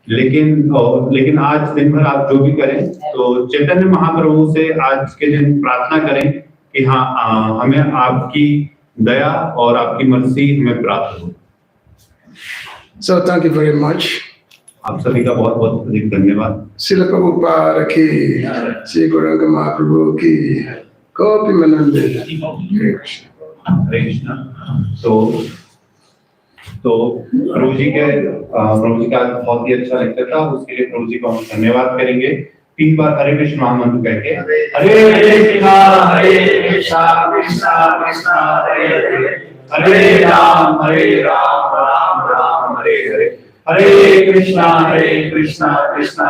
लेकिन आज दिन भर आप जो भी करें तो चैतन्य महाप्रभु से आज के दिन प्रार्थना करें कि हाँ हमें आपकी दया और आपकी मर्सी हमें प्राप्त हो. So thank you very much. आप सभी का बहुत बहुत अधिक धन्यवाद. Srila Prabhupada ki, Sri Gauranga Mahaprabhu ki, Gopi Manande. Hare Krishna. हरे कृष्णा. तो प्रभु जी का बहुत ही अच्छा लेक्चर था, उसके लिए प्रभु जी को हम धन्यवाद करेंगे. 3 बार हरे कृष्ण महामंत्र कह के हरे कृष्णा कृष्णा कृष्णा हरे हरे राम राम राम हरे हरे. हरे कृष्णा कृष्णा कृष्णा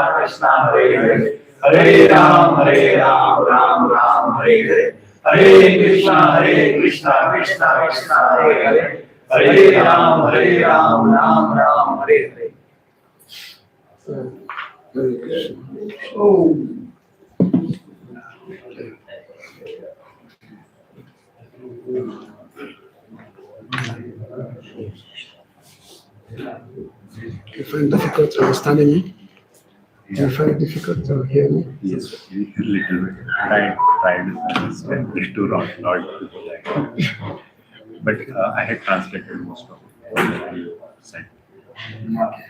हरे हरे. हरे राम राम राम हरे हरे. हरे कृष्णा कृष्णा कृष्णा हरे हरे. हरे Ram Ram Ram Hare Hare. Oh. You find it difficult to understand me? Do you find it difficult to hear me? Yes, a little bit. Tried to understand. It's too not but I had translated most of what you said. Okay.